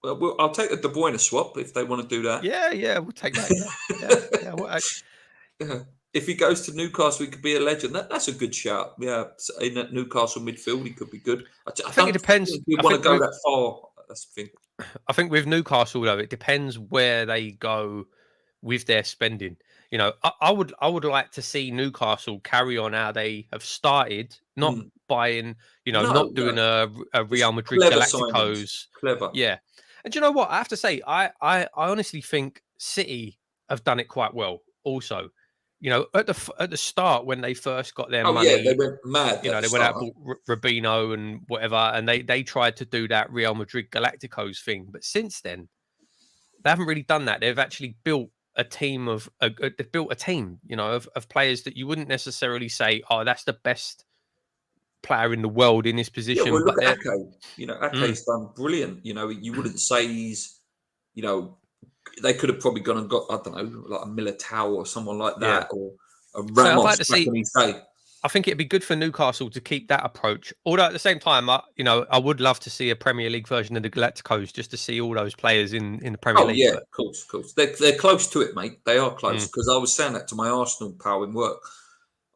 Well, I'll take a De Bruyne swap if they want to do that.
Yeah, we'll take that.
Yeah. If he goes to Newcastle, he could be a legend. That's a good shout. Yeah, in that Newcastle midfield, he could be good. I
think it depends.
Think you want to go that far. That's the thing.
I think with Newcastle, though, it depends where they go with their spending. You know, I would like to see Newcastle carry on how they have started, not buying, not doing a Real Madrid Galacticos.
Clever.
Yeah. And do you know what? I have to say, I honestly think City have done it quite well also. You know, at the start when they first got their money,
they went mad.
You know, they went out and bought Rubino and whatever, and they tried to do that Real Madrid Galacticos thing. But since then, they haven't really done that. They've actually built a team of players that you wouldn't necessarily say, oh, that's the best player in the world in this position.
Yeah, well, look at Ake. You know, Ake's done brilliant. You know, you wouldn't say he's, they could have probably gone and got, I don't know, like a Militao or someone like that, or a Ramos back in his day.
I think it'd be good for Newcastle to keep that approach. Although at the same time, I would love to see a Premier League version of the Galacticos just to see all those players in the Premier League.
Yeah, of course. They're close to it, mate. They are close, because I was saying that to my Arsenal pal in work.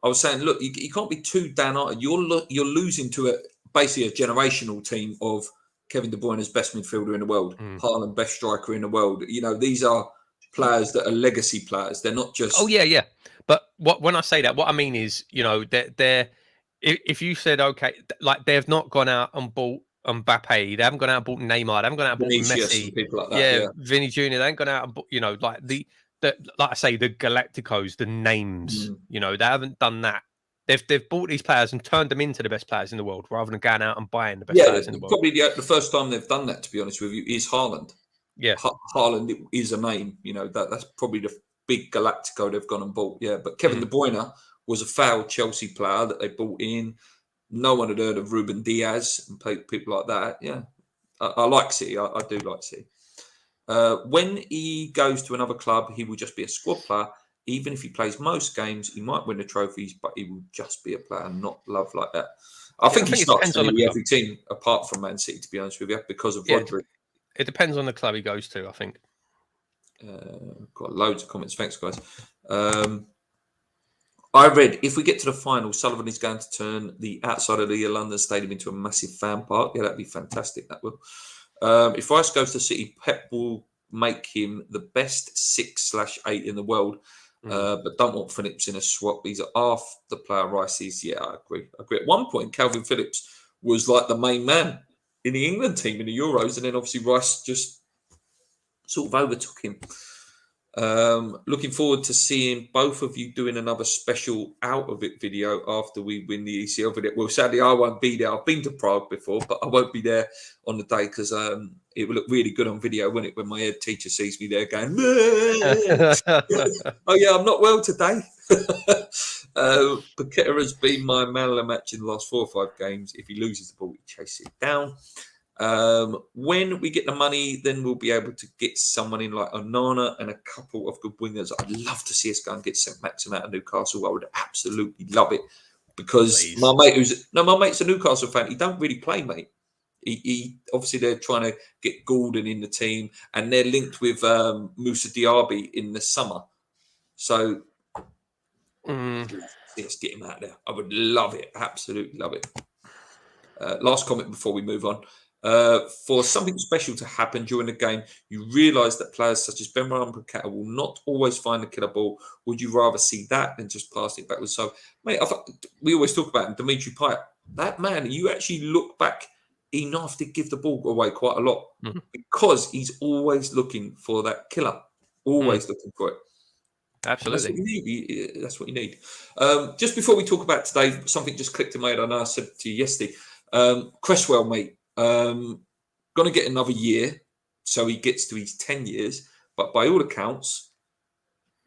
I was saying, look, you can't be too downhearted. You're losing to basically a generational team of Kevin De Bruyne's best midfielder in the world, Haaland best striker in the world. You know, these are players that are legacy players. They're not just.
Oh yeah. But when I say that, what I mean is, they're if you said, okay, like they've not gone out and bought Mbappe, they haven't gone out and bought Neymar, they haven't gone out and bought Messi,
people like that. Yeah,
Vinny Jr. They haven't gone out and bought, like like I say, the Galacticos, the names. They haven't done that. They've bought these players and turned them into the best players in the world, rather than going out and buying the best players in the world.
Probably the first time they've done that, to be honest with you, is Haaland.
Yeah,
Haaland is a name. That's probably the big Galactico they've gone and bought. Yeah, but Kevin De Bruyne was a foul Chelsea player that they bought in. No one had heard of Ruben Diaz and people like that. Yeah, I like City. I do like City. When he goes to another club, he will just be a squad player. Even if he plays most games, he might win the trophies, but he will just be a player, not love like that. I think he starts on every team apart from Man City, to be honest with you, because of Rodri.
It depends on the club he goes to, I think.
Got loads of comments. Thanks, guys. I read, if we get to the final, Sullivan is going to turn the outside of the London Stadium into a massive fan park. Yeah, that'd be fantastic. That will. If Rice goes to City, Pep will make him the best 6/8 in the world. But don't want Phillips in a swap. He's half the player Rice is. Yeah, I agree. At one point, Calvin Phillips was like the main man in the England team in the Euros, and then obviously Rice just sort of overtook him. Looking forward to seeing both of you doing another special out of it video after we win the ECL video. Well, sadly, I won't be there. I've been to Prague before, but I won't be there on the day because it will look really good on video, won't it, when my head teacher sees me there going, oh yeah, I'm not well today. Paqueta has been my man of the match in the last 4 or 5 games. If he loses the ball, he chases it down. When we get the money, then we'll be able to get someone in like Onana and a couple of good wingers. I'd love to see us go and get St. Maxim out of Newcastle. I would absolutely love it because my mate's a Newcastle fan. He don't really play, mate. He obviously they're trying to get Gordon in the team, and they're linked with Moussa Diaby in the summer. So let's get him out there. I would love it, absolutely love it. Last comment before we move on. For something special to happen during the game, you realise that players such as Ben Rambakata will not always find the killer ball. Would you rather see that than just pass it backwards? So, mate, we always talk about him, Dimitri Payet. That man, you actually look back, enough to give the ball away quite a lot because he's always looking for that killer, always looking for it.
Absolutely.
That's what you need. Just before we talk about today, something just clicked in my head. I know I said to you yesterday. Cresswell, mate, going to get another year, so he gets to his 10 years. But by all accounts,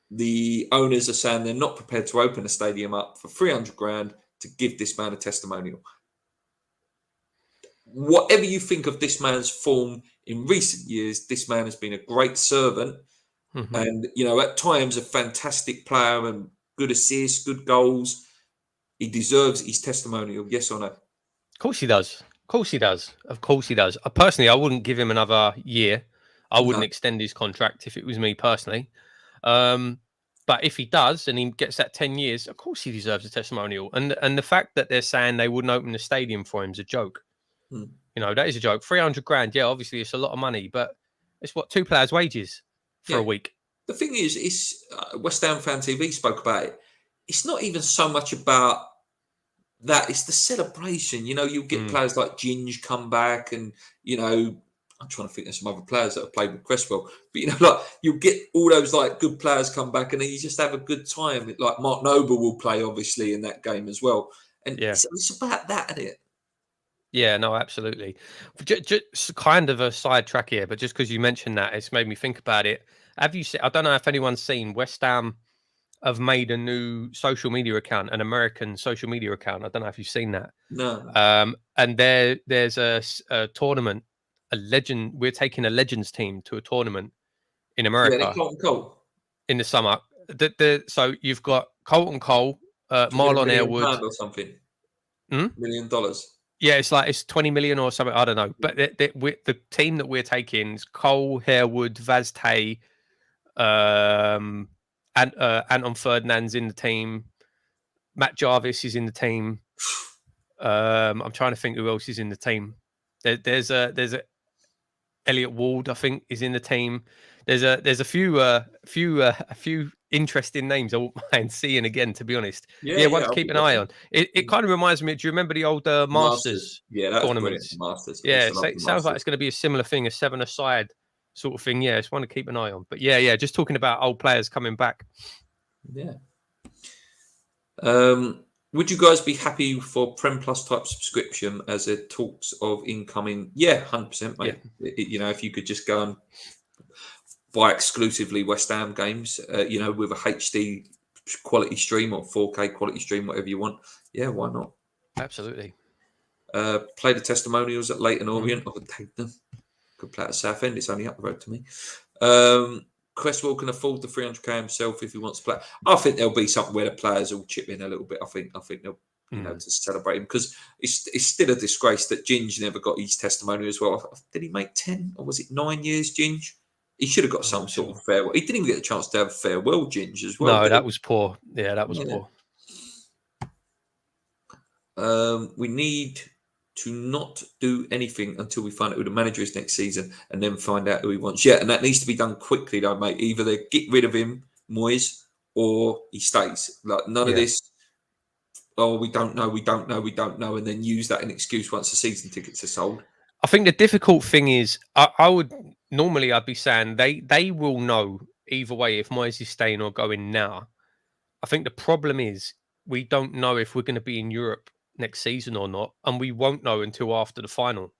the owners are saying they're not prepared to open a stadium up for 300 grand to give this man a testimonial. Whatever you think of this man's form in recent years, this man has been a great servant. And, at times a fantastic player and good assists, good goals. He deserves his testimonial, yes or no?
Of course he does. Of course he does. Of course he does. Personally, I wouldn't give him another year. I wouldn't extend his contract if it was me personally. But if he does and he gets that 10 years, of course he deserves a testimonial. And the fact that they're saying they wouldn't open the stadium for him is a joke. That is a joke. 300 grand, yeah, obviously it's a lot of money, but it's what 2 players' wages for a week.
The thing is, it's West Ham Fan TV spoke about it. It's not even so much about that. It's the celebration. You'll get players like Ginge come back, and I'm trying to think of some other players that have played with Cresswell. But you'll get all those good players come back, and then you just have a good time. Like Mark Noble will play obviously in that game as well, and it's about that, isn't it?
Yeah, no, absolutely. Just kind of a sidetrack here, but just because you mentioned that, it's made me think about it. Have you seen? I don't know if anyone's seen West Ham have made a new social media account, an American social media account. I don't know if you've seen that.
No.
And there's a tournament, a legend. We're taking a Legends team to a tournament in America.
Yeah, Cole.
In the summer. So you've got Colton Cole, Marlon Airwood,
or something. $1 million.
Yeah, it's 20 million or something. I don't know. But the team that we're taking is Cole, Harewood, Vaz Tay, and Anton Ferdinand's in the team. Matt Jarvis is in the team. I'm trying to think who else is in the team. There's a Elliot Ward, I think, is in the team. There's a few interesting names I wouldn't mind seeing again, to be honest. Yeah, one to keep an eye on. It kind of reminds me. Do you remember the old Masters?
Yeah, that
tournaments?
Masters.
Yeah, it sounds like it's going to be a similar thing, a 7-a-side sort of thing. Yeah, it's one to keep an eye on. But yeah, just talking about old players coming back.
Yeah. Would you guys be happy for Prem Plus type subscription as there talks of incoming? Yeah, 100%, mate. Yeah. If you could just go and buy exclusively West Ham games, with a HD quality stream or 4K quality stream, whatever you want. Yeah, why not?
Absolutely.
Play the testimonials at Leighton Orient. I would take them. Could play at Southend. It's only up the road to me. Cresswell can afford the 300k himself if he wants to play. I think there'll be something where the players will chip in a little bit. I think they'll, to celebrate him, because it's still a disgrace that Ginge never got his testimonial as well. Did he make 10 or was it 9 years, Ginge? He should have got some sort of farewell. He didn't even get a chance to have a farewell, Ginge, as well.
No, that was poor. Yeah, that was poor.
We need to not do anything until we find out who the manager is next season, and then find out who he wants. Yeah, and that needs to be done quickly, though, mate. Either they get rid of him, Moyes, or he stays. Like, none of this, we don't know, and then use that as an excuse once the season tickets are sold.
I think the difficult thing is, I'd be saying they will know either way if Moyes is staying or going now. I think the problem is we don't know if we're going to be in Europe next season or not, and we won't know until after the final.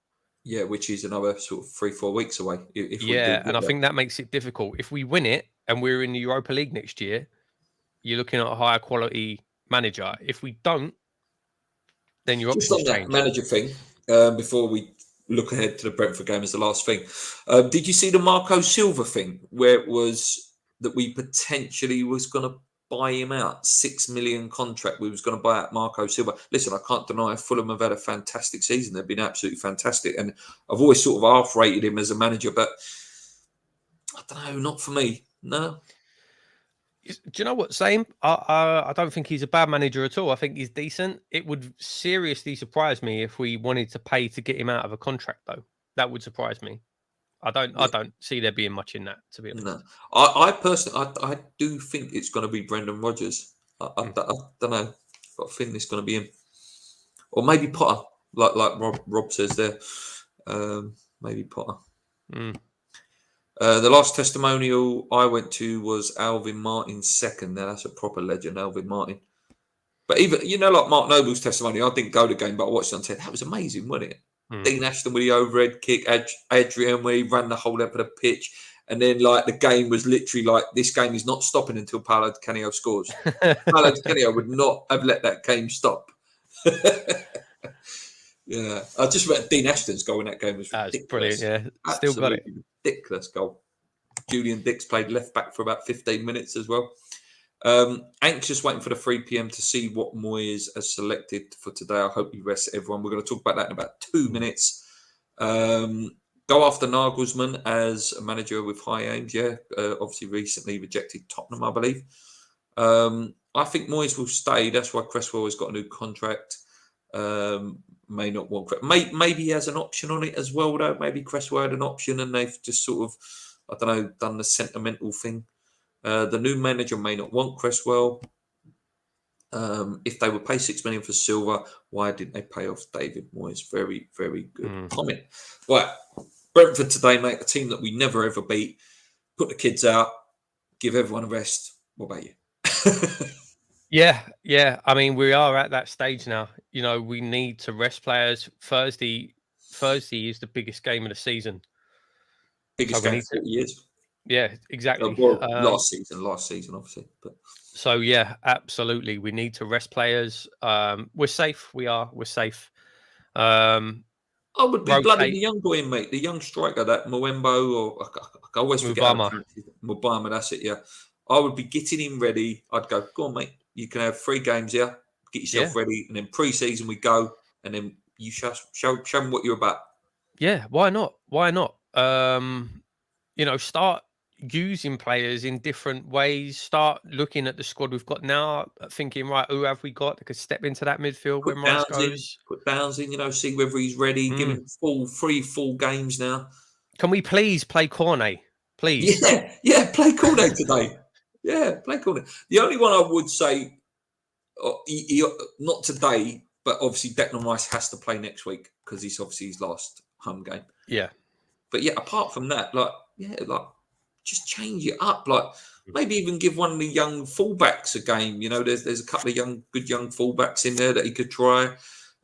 Yeah, which is another sort of 3-4 weeks away.
And I think that makes it difficult. If we win it and we're in the Europa League next year, you're looking at a higher quality manager. If we don't, then your options change.
Just on that manager thing, before we look ahead to the Brentford game as the last thing, did you see the Marco Silva thing, where it was that we potentially was going to buy him out, 6 million contract? We was going to buy out Marco Silva. Listen, I can't deny Fulham have had a fantastic season. They've been absolutely fantastic, and I've always sort of half-rated him as a manager, but I don't know, not for me. No.
Do you know what? Same. I don't think he's a bad manager at all. I think he's decent. It would seriously surprise me if we wanted to pay to get him out of a contract, though. That would surprise me. I don't see there being much in that, to be honest.
No, I personally, I do think it's going to be Brendan Rodgers. I don't know. I've got a feeling it's going to be him, or maybe Potter, like Rob says there. Maybe Potter. The last testimonial I went to was Alvin Martin's second. Now that's a proper legend, Alvin Martin. But even like Mark Noble's testimony, I didn't go to the game, but I watched it and said that was amazing, wasn't it? Dean Ashton with the overhead kick, Adrian where he ran the whole length of the pitch, and then like the game was literally like this game is not stopping until Paolo Di Canio scores. Paolo Di Canio would not have let that game stop. Yeah, I just read Dean Ashton's goal in that game was ridiculous.
Brilliant. Yeah,
absolutely
still got it.
Ridiculous goal. Julian Dix played left back for about 15 minutes as well. Anxious waiting for the 3 p.m. to see what Moyes has selected for today. I hope you rest everyone. We're going to talk about that in about 2 minutes. Go after Nagelsmann as a manager with high aims. Yeah, obviously recently rejected Tottenham, I believe. I think Moyes will stay. That's why Cresswell has got a new contract. May not want. Maybe he has an option on it as well, though. Maybe Cresswell had an option and they've just sort of, I don't know, done the sentimental thing. The new manager may not want Cresswell. If they would pay $6 million for Silva, why didn't they pay off David Moyes? Very, very good comment. Right, Brentford today, mate, a team that we never ever beat. Put the kids out, give everyone a rest. What about you?
Yeah. I mean, we are at that stage now. We need to rest players. Thursday is the biggest game of the season.
Biggest game in 40 years.
Yeah, exactly.
Last season, obviously. But
so yeah, absolutely, we need to rest players. We're safe. We're safe. I
would be bloody the young boy in, mate. The young striker, that Mwembo, or I always forget Mubama. That's it. Yeah, I would be getting him ready. I'd go on, mate. You can have 3 games here. Get yourself ready, and then pre-season we go, and then you show them what you're about.
Yeah, why not? Start using players in different ways. Start looking at the squad we've got now, thinking, right, who have we got that could step into that midfield when Rice goes?
Put Downs in, see whether he's ready. Give him 3 full games now.
Can we please play Cornet? Please.
Yeah, play Cornet today. Yeah, play Cornet. The only one I would say, not today, but obviously Declan Rice has to play next week because he's obviously his last home game.
Yeah.
But yeah, apart from that, just change it up. Maybe even give one of the young fullbacks a game. There's a couple of good young fullbacks in there that he could try.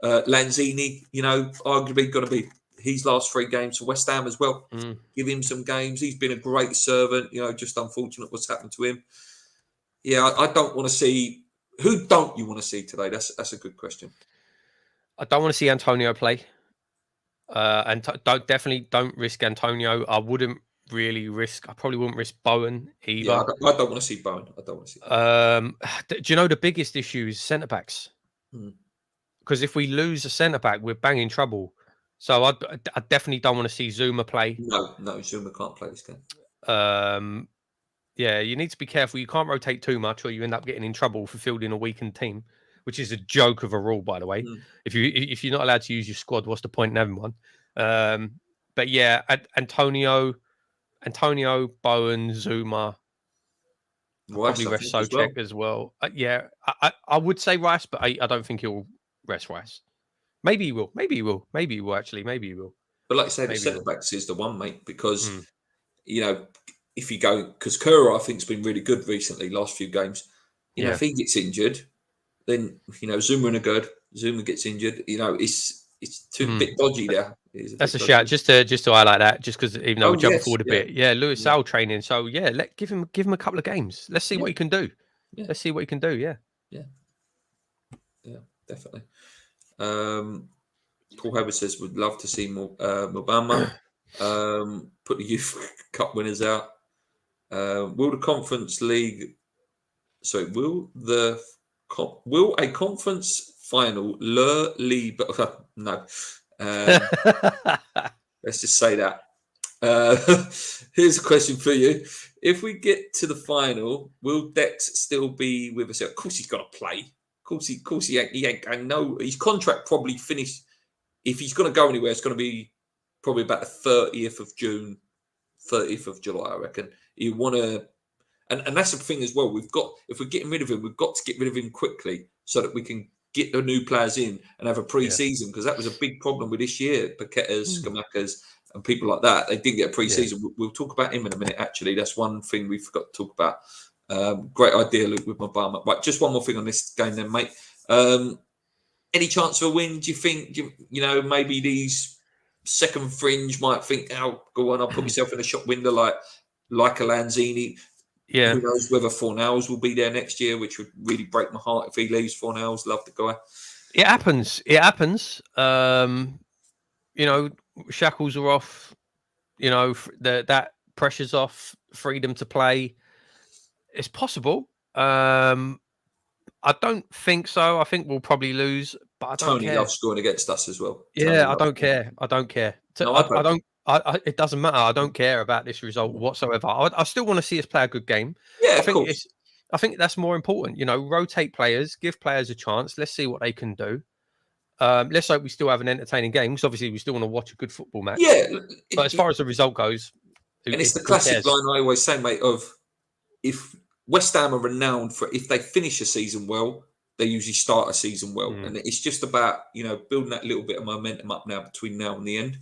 Lanzini, arguably got to be his last 3 games for West Ham as well. Give him some games. He's been a great servant. Just unfortunate what's happened to him. Yeah, I don't want to see. Who don't you want to see today? That's a good question.
I don't want to see Antonio play. And definitely don't risk Antonio. I wouldn't really risk. I probably wouldn't risk Bowen either.
Yeah, I don't want to see Bowen.
Do you know the biggest issue is centre backs? Because if we lose a centre back, we're banging trouble. So I definitely don't want to see Zuma play.
No, Zuma can't play this game.
Yeah, you need to be careful. You can't rotate too much, or you end up getting in trouble for fielding a weakened team, which is a joke of a rule, by the way. If you're not allowed to use your squad, what's the point in having one? But yeah, Antonio, Bowen, Zuma, probably rest Souček as well. I would say Rice, but I don't think he'll rest Rice. Maybe he will. Maybe he will. Actually, maybe he will.
But like I say, the centre backs is the one, mate, because if you go, because Kerr, I think, has been really good recently, last few games. If he gets injured, then Zuma gets injured. It's too a bit dodgy there.
That's a shout. Just to highlight that, just because even though we jump forward a bit, Lewis Sal training. So give him a couple of games. Let's see what he can do. Let's see what he can do. Yeah,
definitely. Paul Hubbard says would love to see more Mubama. Put the Youth Cup winners out. Will the Conference League? Sorry, will a conference final no? Let's just say that. Here's a question for you. If we get to the final, will Dex still be with us? Of course he's got to play. Of course he ain't going. No, his contract probably finished. If he's going to go anywhere, it's going to be probably about the 30th of June, 30th of July, I reckon. You want to, and that's the thing as well. If we're getting rid of him, we've got to get rid of him quickly so that we can get the new players in and have a pre-season, because that was a big problem with this year. Paquetas, Scamacca's, and people like that, they didn't get a pre-season. We'll talk about him in a minute. Actually, that's one thing we forgot to talk about. Great idea, Luke, with my bum. Right, just one more thing on this game, then, mate. Any chance of a win? Do you think? Maybe these second fringe might think, "Oh, go on, I'll put myself in a shop window like a Lanzini."
Yeah.
Who knows whether Fornals will be there next year, which would really break my heart if he leaves. Fornals, love the guy.
It happens. Shackles are off. That pressure's off. Freedom to play. It's possible. I don't think so. I think we'll probably lose, but I don't
Tony
care.
loves scoring against us as well.
Yeah, I don't care. I don't care.
No,
I don't. It doesn't matter. I don't care about this result whatsoever. I still want to see us play a good game.
Yeah,
I think that's more important. Rotate players, give players a chance. Let's see what they can do. Let's hope we still have an entertaining game, because obviously we still want to watch a good football match.
Yeah,
but as far as the result goes,
it's the classic line I always say, mate, of if West Ham are renowned for, if they finish a season well, they usually start a season well. And it's just about, building that little bit of momentum up now between now and the end.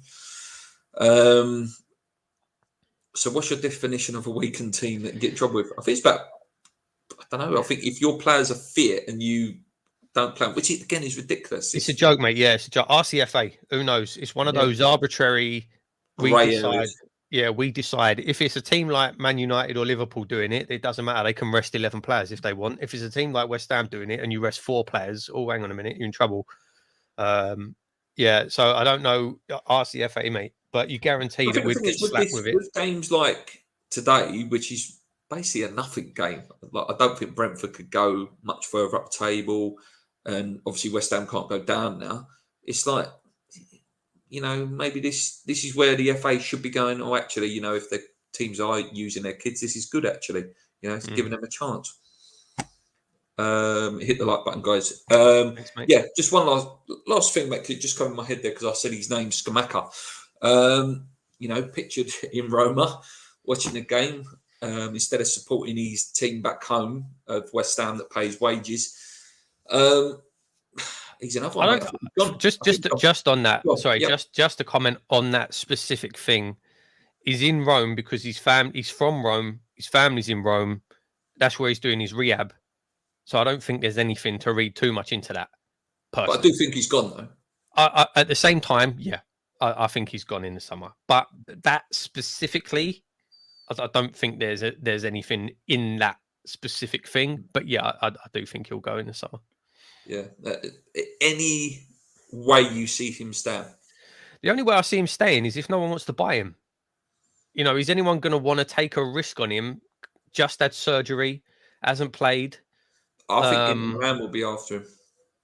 So what's your definition of a weakened team that you get in trouble with? I think it's about, I don't know, I think if your players are fit and you don't play, which again is ridiculous.
It's a joke, mate. Yeah, it's a joke. RCFA, who knows? It's one of those arbitrary, we decide. If it's a team like Man United or Liverpool doing it, it doesn't matter. They can rest 11 players if they want. If it's a team like West Ham doing it and you rest 4 players, hang on a minute, you're in trouble. So I don't know RCFA, mate, but you guarantee that we'd get slapped with it.
With games like today, which is basically a nothing game. Like, I don't think Brentford could go much further up the table, and obviously West Ham can't go down now. It's like, maybe this is where the FA should be going. Or actually, if the teams are using their kids, this is good. Actually, it's giving them a chance. Hit the like button, guys. Thanks, mate. Just one last thing, mate. Could just come in my head there because I said his name, Scamacca. Pictured in Roma watching the game, instead of supporting his team back home of West Ham that pays wages. He's another one.
Just on that. Just to comment on that specific thing. He's in Rome because he's from Rome. His family's in Rome. That's where he's doing his rehab. So I don't think there's anything to read too much into that. Personally.
But I do think he's gone though.
At the same time, I think he's gone in the summer. But that specifically, I don't think there's anything in that specific thing. But I do think he'll go in the summer.
Yeah. Any way you see him staying?
The only way I see him staying is if no one wants to buy him. Is anyone going to want to take a risk on him? Just had surgery, hasn't played.
I think Inter Milan will be after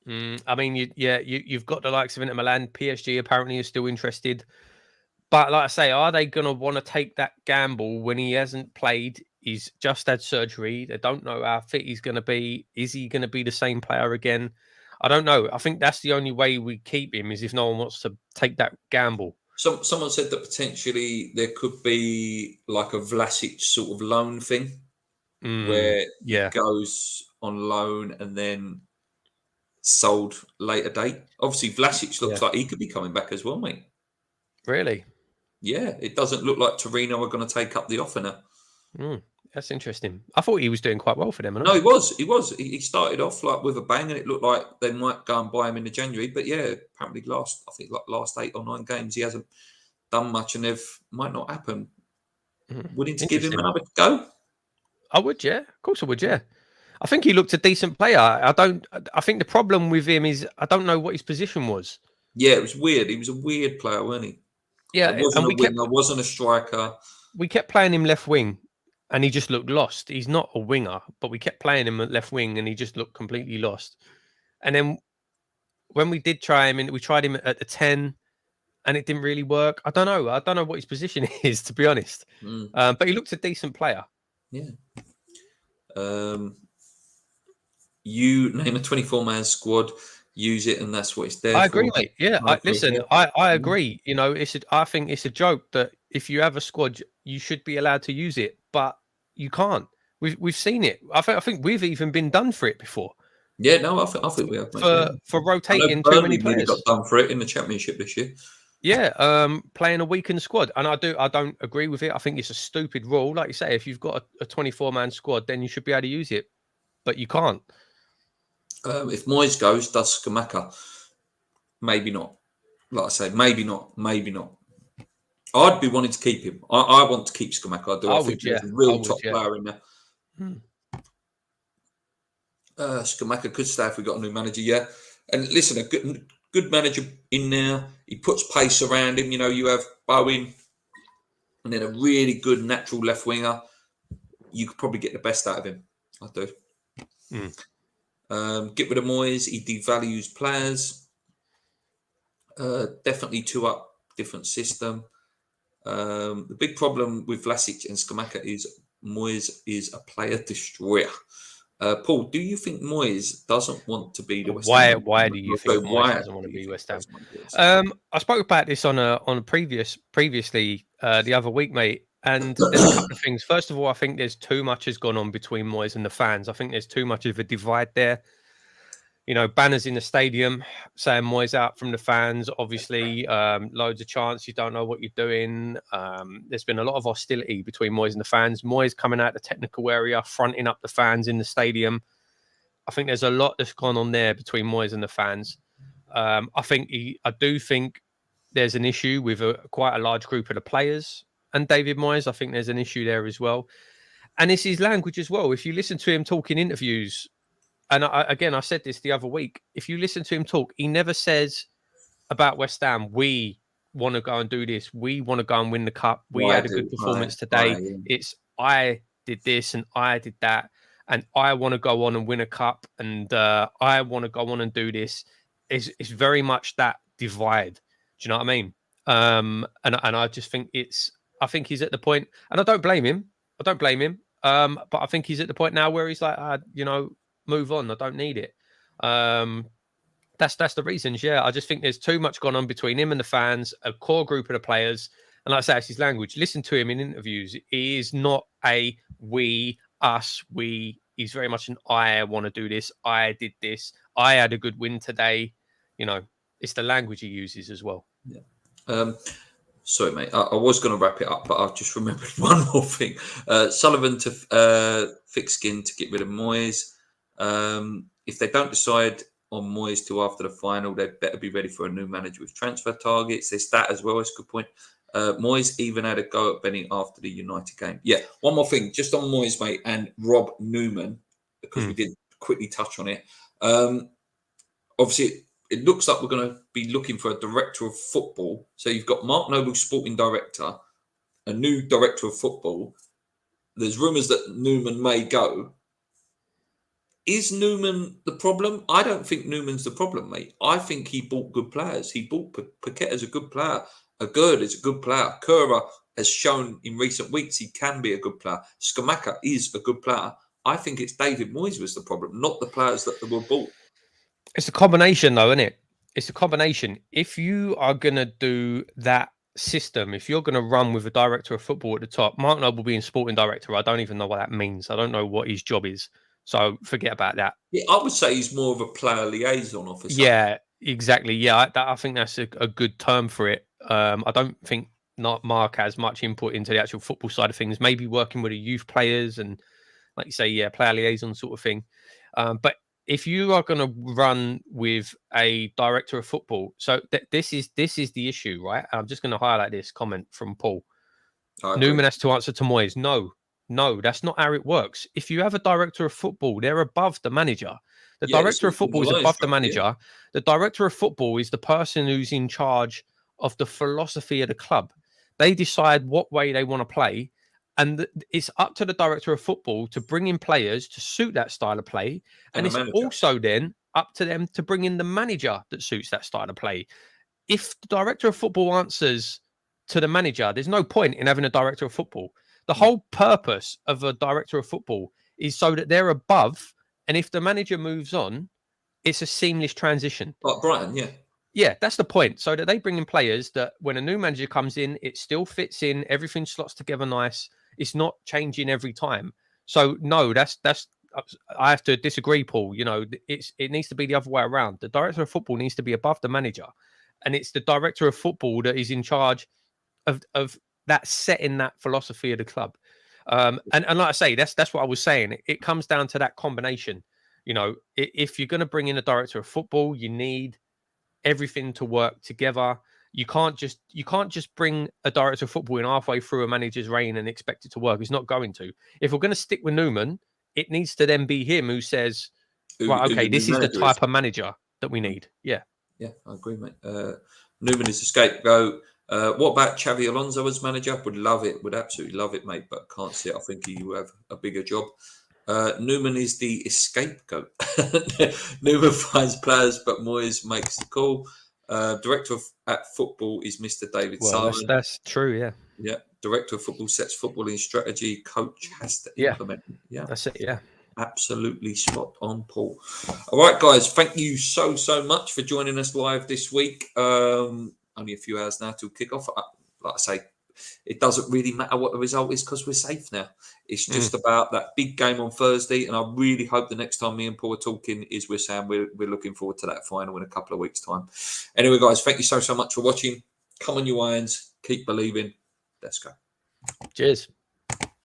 him.
I mean, you've got the likes of Inter Milan. PSG apparently is still interested. But like I say, are they going to want to take that gamble when he hasn't played? He's just had surgery. They don't know how fit he's going to be. Is he going to be the same player again? I don't know. I think that's the only way we keep him is if no one wants to take that gamble.
Someone said that potentially there could be like a Vlasic sort of loan thing where he goes on loan and then sold later date. Obviously, Vlasic looks like he could be coming back as well, mate.
Really?
Yeah, it doesn't look like Torino are going to take up the offer now.
That's interesting. I thought he was doing quite well for them.
No, he was. He started off like with a bang, and it looked like they might go and buy him in the January. But apparently last 8 or 9 games, he hasn't done much, and might not happen. Willing to give him another go?
I would, yeah. Of course I would, yeah. I think he looked a decent player. I think the problem with him is I don't know what his position was.
Yeah, it was weird. He was a weird player, wasn't he?
Yeah,
wasn't a striker.
We kept playing him left wing, and he just looked lost. He's not a winger, but we kept playing him at left wing, and he just looked completely lost. And then when we did try him, and we tried him at the 10, and it didn't really work. I don't know what his position is, to be honest. But he looked a decent player.
Yeah. You name a 24-man squad, use it, and that's what it's there
I
for.
agree, mate. Yeah, I agree. You know, I think it's a joke that if you have a squad, you should be allowed to use it, but you can't. We've seen it. I think we've even been done for it before.
Yeah, no, I think we have, mate.
For
I know
rotating too many
Burnley nearly
players.
got done for it in the Championship this year.
Yeah, playing a weakened squad, and I don't agree with it. I think it's a stupid rule. Like you say, if you've got a 24-man squad, then you should be able to use it, but you can't.
If Moyes goes, does Skamaka? Maybe not. Like I say, maybe not. Maybe not. I'd be wanting to keep him. I want to keep Skamaka. I do. I think there's a real top player in there. Skamaka could stay if we got a new manager. Yeah, and listen, a good manager in there. He puts pace around him. You know, you have Bowen, and then a really good natural left winger. You could probably get the best out of him. I do. Get rid of Moyes. He devalues players. Definitely two up, different system. The big problem with Vlasic and Skamaka is Moyes is a player destroyer. Paul, do you think Moyes doesn't want to be the West Ham?
Why do you think Moyes doesn't want to be West Ham? I spoke about this on a previously the other week, mate. And there's a couple of things. First of all, I think there's too much has gone on between Moyes and the fans. I think there's too much of a divide there. You know, banners in the stadium saying Moyes out from the fans. Obviously, loads of chants. You don't know what you're doing. There's been a lot of hostility between Moyes and the fans. Moyes coming out the technical area, fronting up the fans in the stadium. I think there's a lot that's gone on there between Moyes and the fans. I do think there's an issue with quite a large group of the players and David Moyes. I think there's an issue there as well. And it's his language as well. If you listen to him talk in interviews, and I said this the other week, if you listen to him talk, he never says about West Ham, we want to go and do this. We want to go and win the cup. We had a good performance today. It's I did this and I did that. And I want to go on and win a cup. And I want to go on and do this. It's very much that divide. Do you know what I mean? And I just think I think he's at the point, and I don't blame him. But I think he's at the point now where he's like, move on. I don't need it. That's the reasons. Yeah, I just think there's too much gone on between him and the fans, a core group of the players. And like I say, it's his language. Listen to him in interviews. He is not a we, us, we. He's very much an I want to do this. I did this. I had a good win today. You know, it's the language he uses as well.
Yeah. Sorry, mate. I was going to wrap it up, but I've just remembered one more thing. Sullivan to fix skin to get rid of Moyes. If they don't decide on Moyes till after the final, they better be ready for a new manager with transfer targets. There's that as well. It's a good point. Moyes even had a go at Benny after the United game. Yeah, one more thing, just on Moyes, mate, and Rob Newman, because we did quickly touch on it. Obviously, it looks like we're going to be looking for a director of football. So you've got Mark Noble, sporting director, a new director of football. There's rumours that Newman may go. Is Newman the problem? I don't think Newman's the problem, mate. I think he bought good players. He bought Paquette as a good player. Agurd is a good player. Kura has shown in recent weeks he can be a good player. Skamaka is a good player. I think it's David Moyes was the problem, not the players that were bought.
It's a combination, though, isn't it? It's a combination. If you are going to do that system, if you're going to run with a director of football at the top, Mark Noble being sporting director, I don't even know what that means. I don't know what his job is. So forget about that.
Yeah, I would say he's more of a player liaison officer.
Yeah, exactly. Yeah, I think that's a good term for it. I don't think Mark has much input into the actual football side of things. Maybe working with the youth players and, like you say, yeah, player liaison sort of thing. But if you are going to run with a director of football, so this is the issue, right? I'm just going to highlight this comment from Paul. Newman has to answer to Moyes. No, that's not how it works. If you have a director of football, they're above the manager. The director of football is above the manager. Yeah. The director of football is the person who's in charge of the philosophy of the club. They decide what way they want to play. And it's up to the director of football to bring in players to suit that style of play. And it's also then up to them to bring in the manager that suits that style of play. if the director of football answers to the manager, there's no point in having a director of football. The whole purpose of a director of football is so that they're above, and if the manager moves on, it's a seamless transition.
Like Brighton, yeah.
Yeah, that's the point. So that they bring in players that when a new manager comes in, it still fits in, everything slots together nice. It's not changing every time. So no, that's I have to disagree, Paul. You know, it needs to be the other way around. The director of football needs to be above the manager, and it's the director of football that is in charge of that setting that philosophy of the club. And like I say, that's what I was saying. It comes down to that combination. You know, if you're going to bring in a director of football, you need everything to work together. You can't just bring a director of football in halfway through a manager's reign and expect it to work. It's not going to. If we're going to stick with Newman, it needs to then be him who says, right, okay, this is the type of manager that we need. Yeah.
Yeah, I agree, mate. Newman is the scapegoat. What about Xavi Alonso as manager? Would love it. Would absolutely love it, mate. But can't see it. I think he will have a bigger job. Newman is the scapegoat. Newman finds players, but Moyes makes the call. Director at football is Mr. David Simon.
That's true, yeah.
Yeah. Director of football sets footballing strategy. Coach has to implement it. Yeah.
That's it, yeah.
Absolutely spot on, Paul. All right, guys. Thank you so much for joining us live this week. Only a few hours now till kick-off. Like I say, it doesn't really matter what the result is because we're safe now. It's just about that big game on Thursday, and I really hope the next time me and Paul are talking is we're saying we're looking forward to that final in a couple of weeks' time. Anyway, guys, thank you so much for watching. Come on, you Irons. Keep believing. Let's go.
Cheers.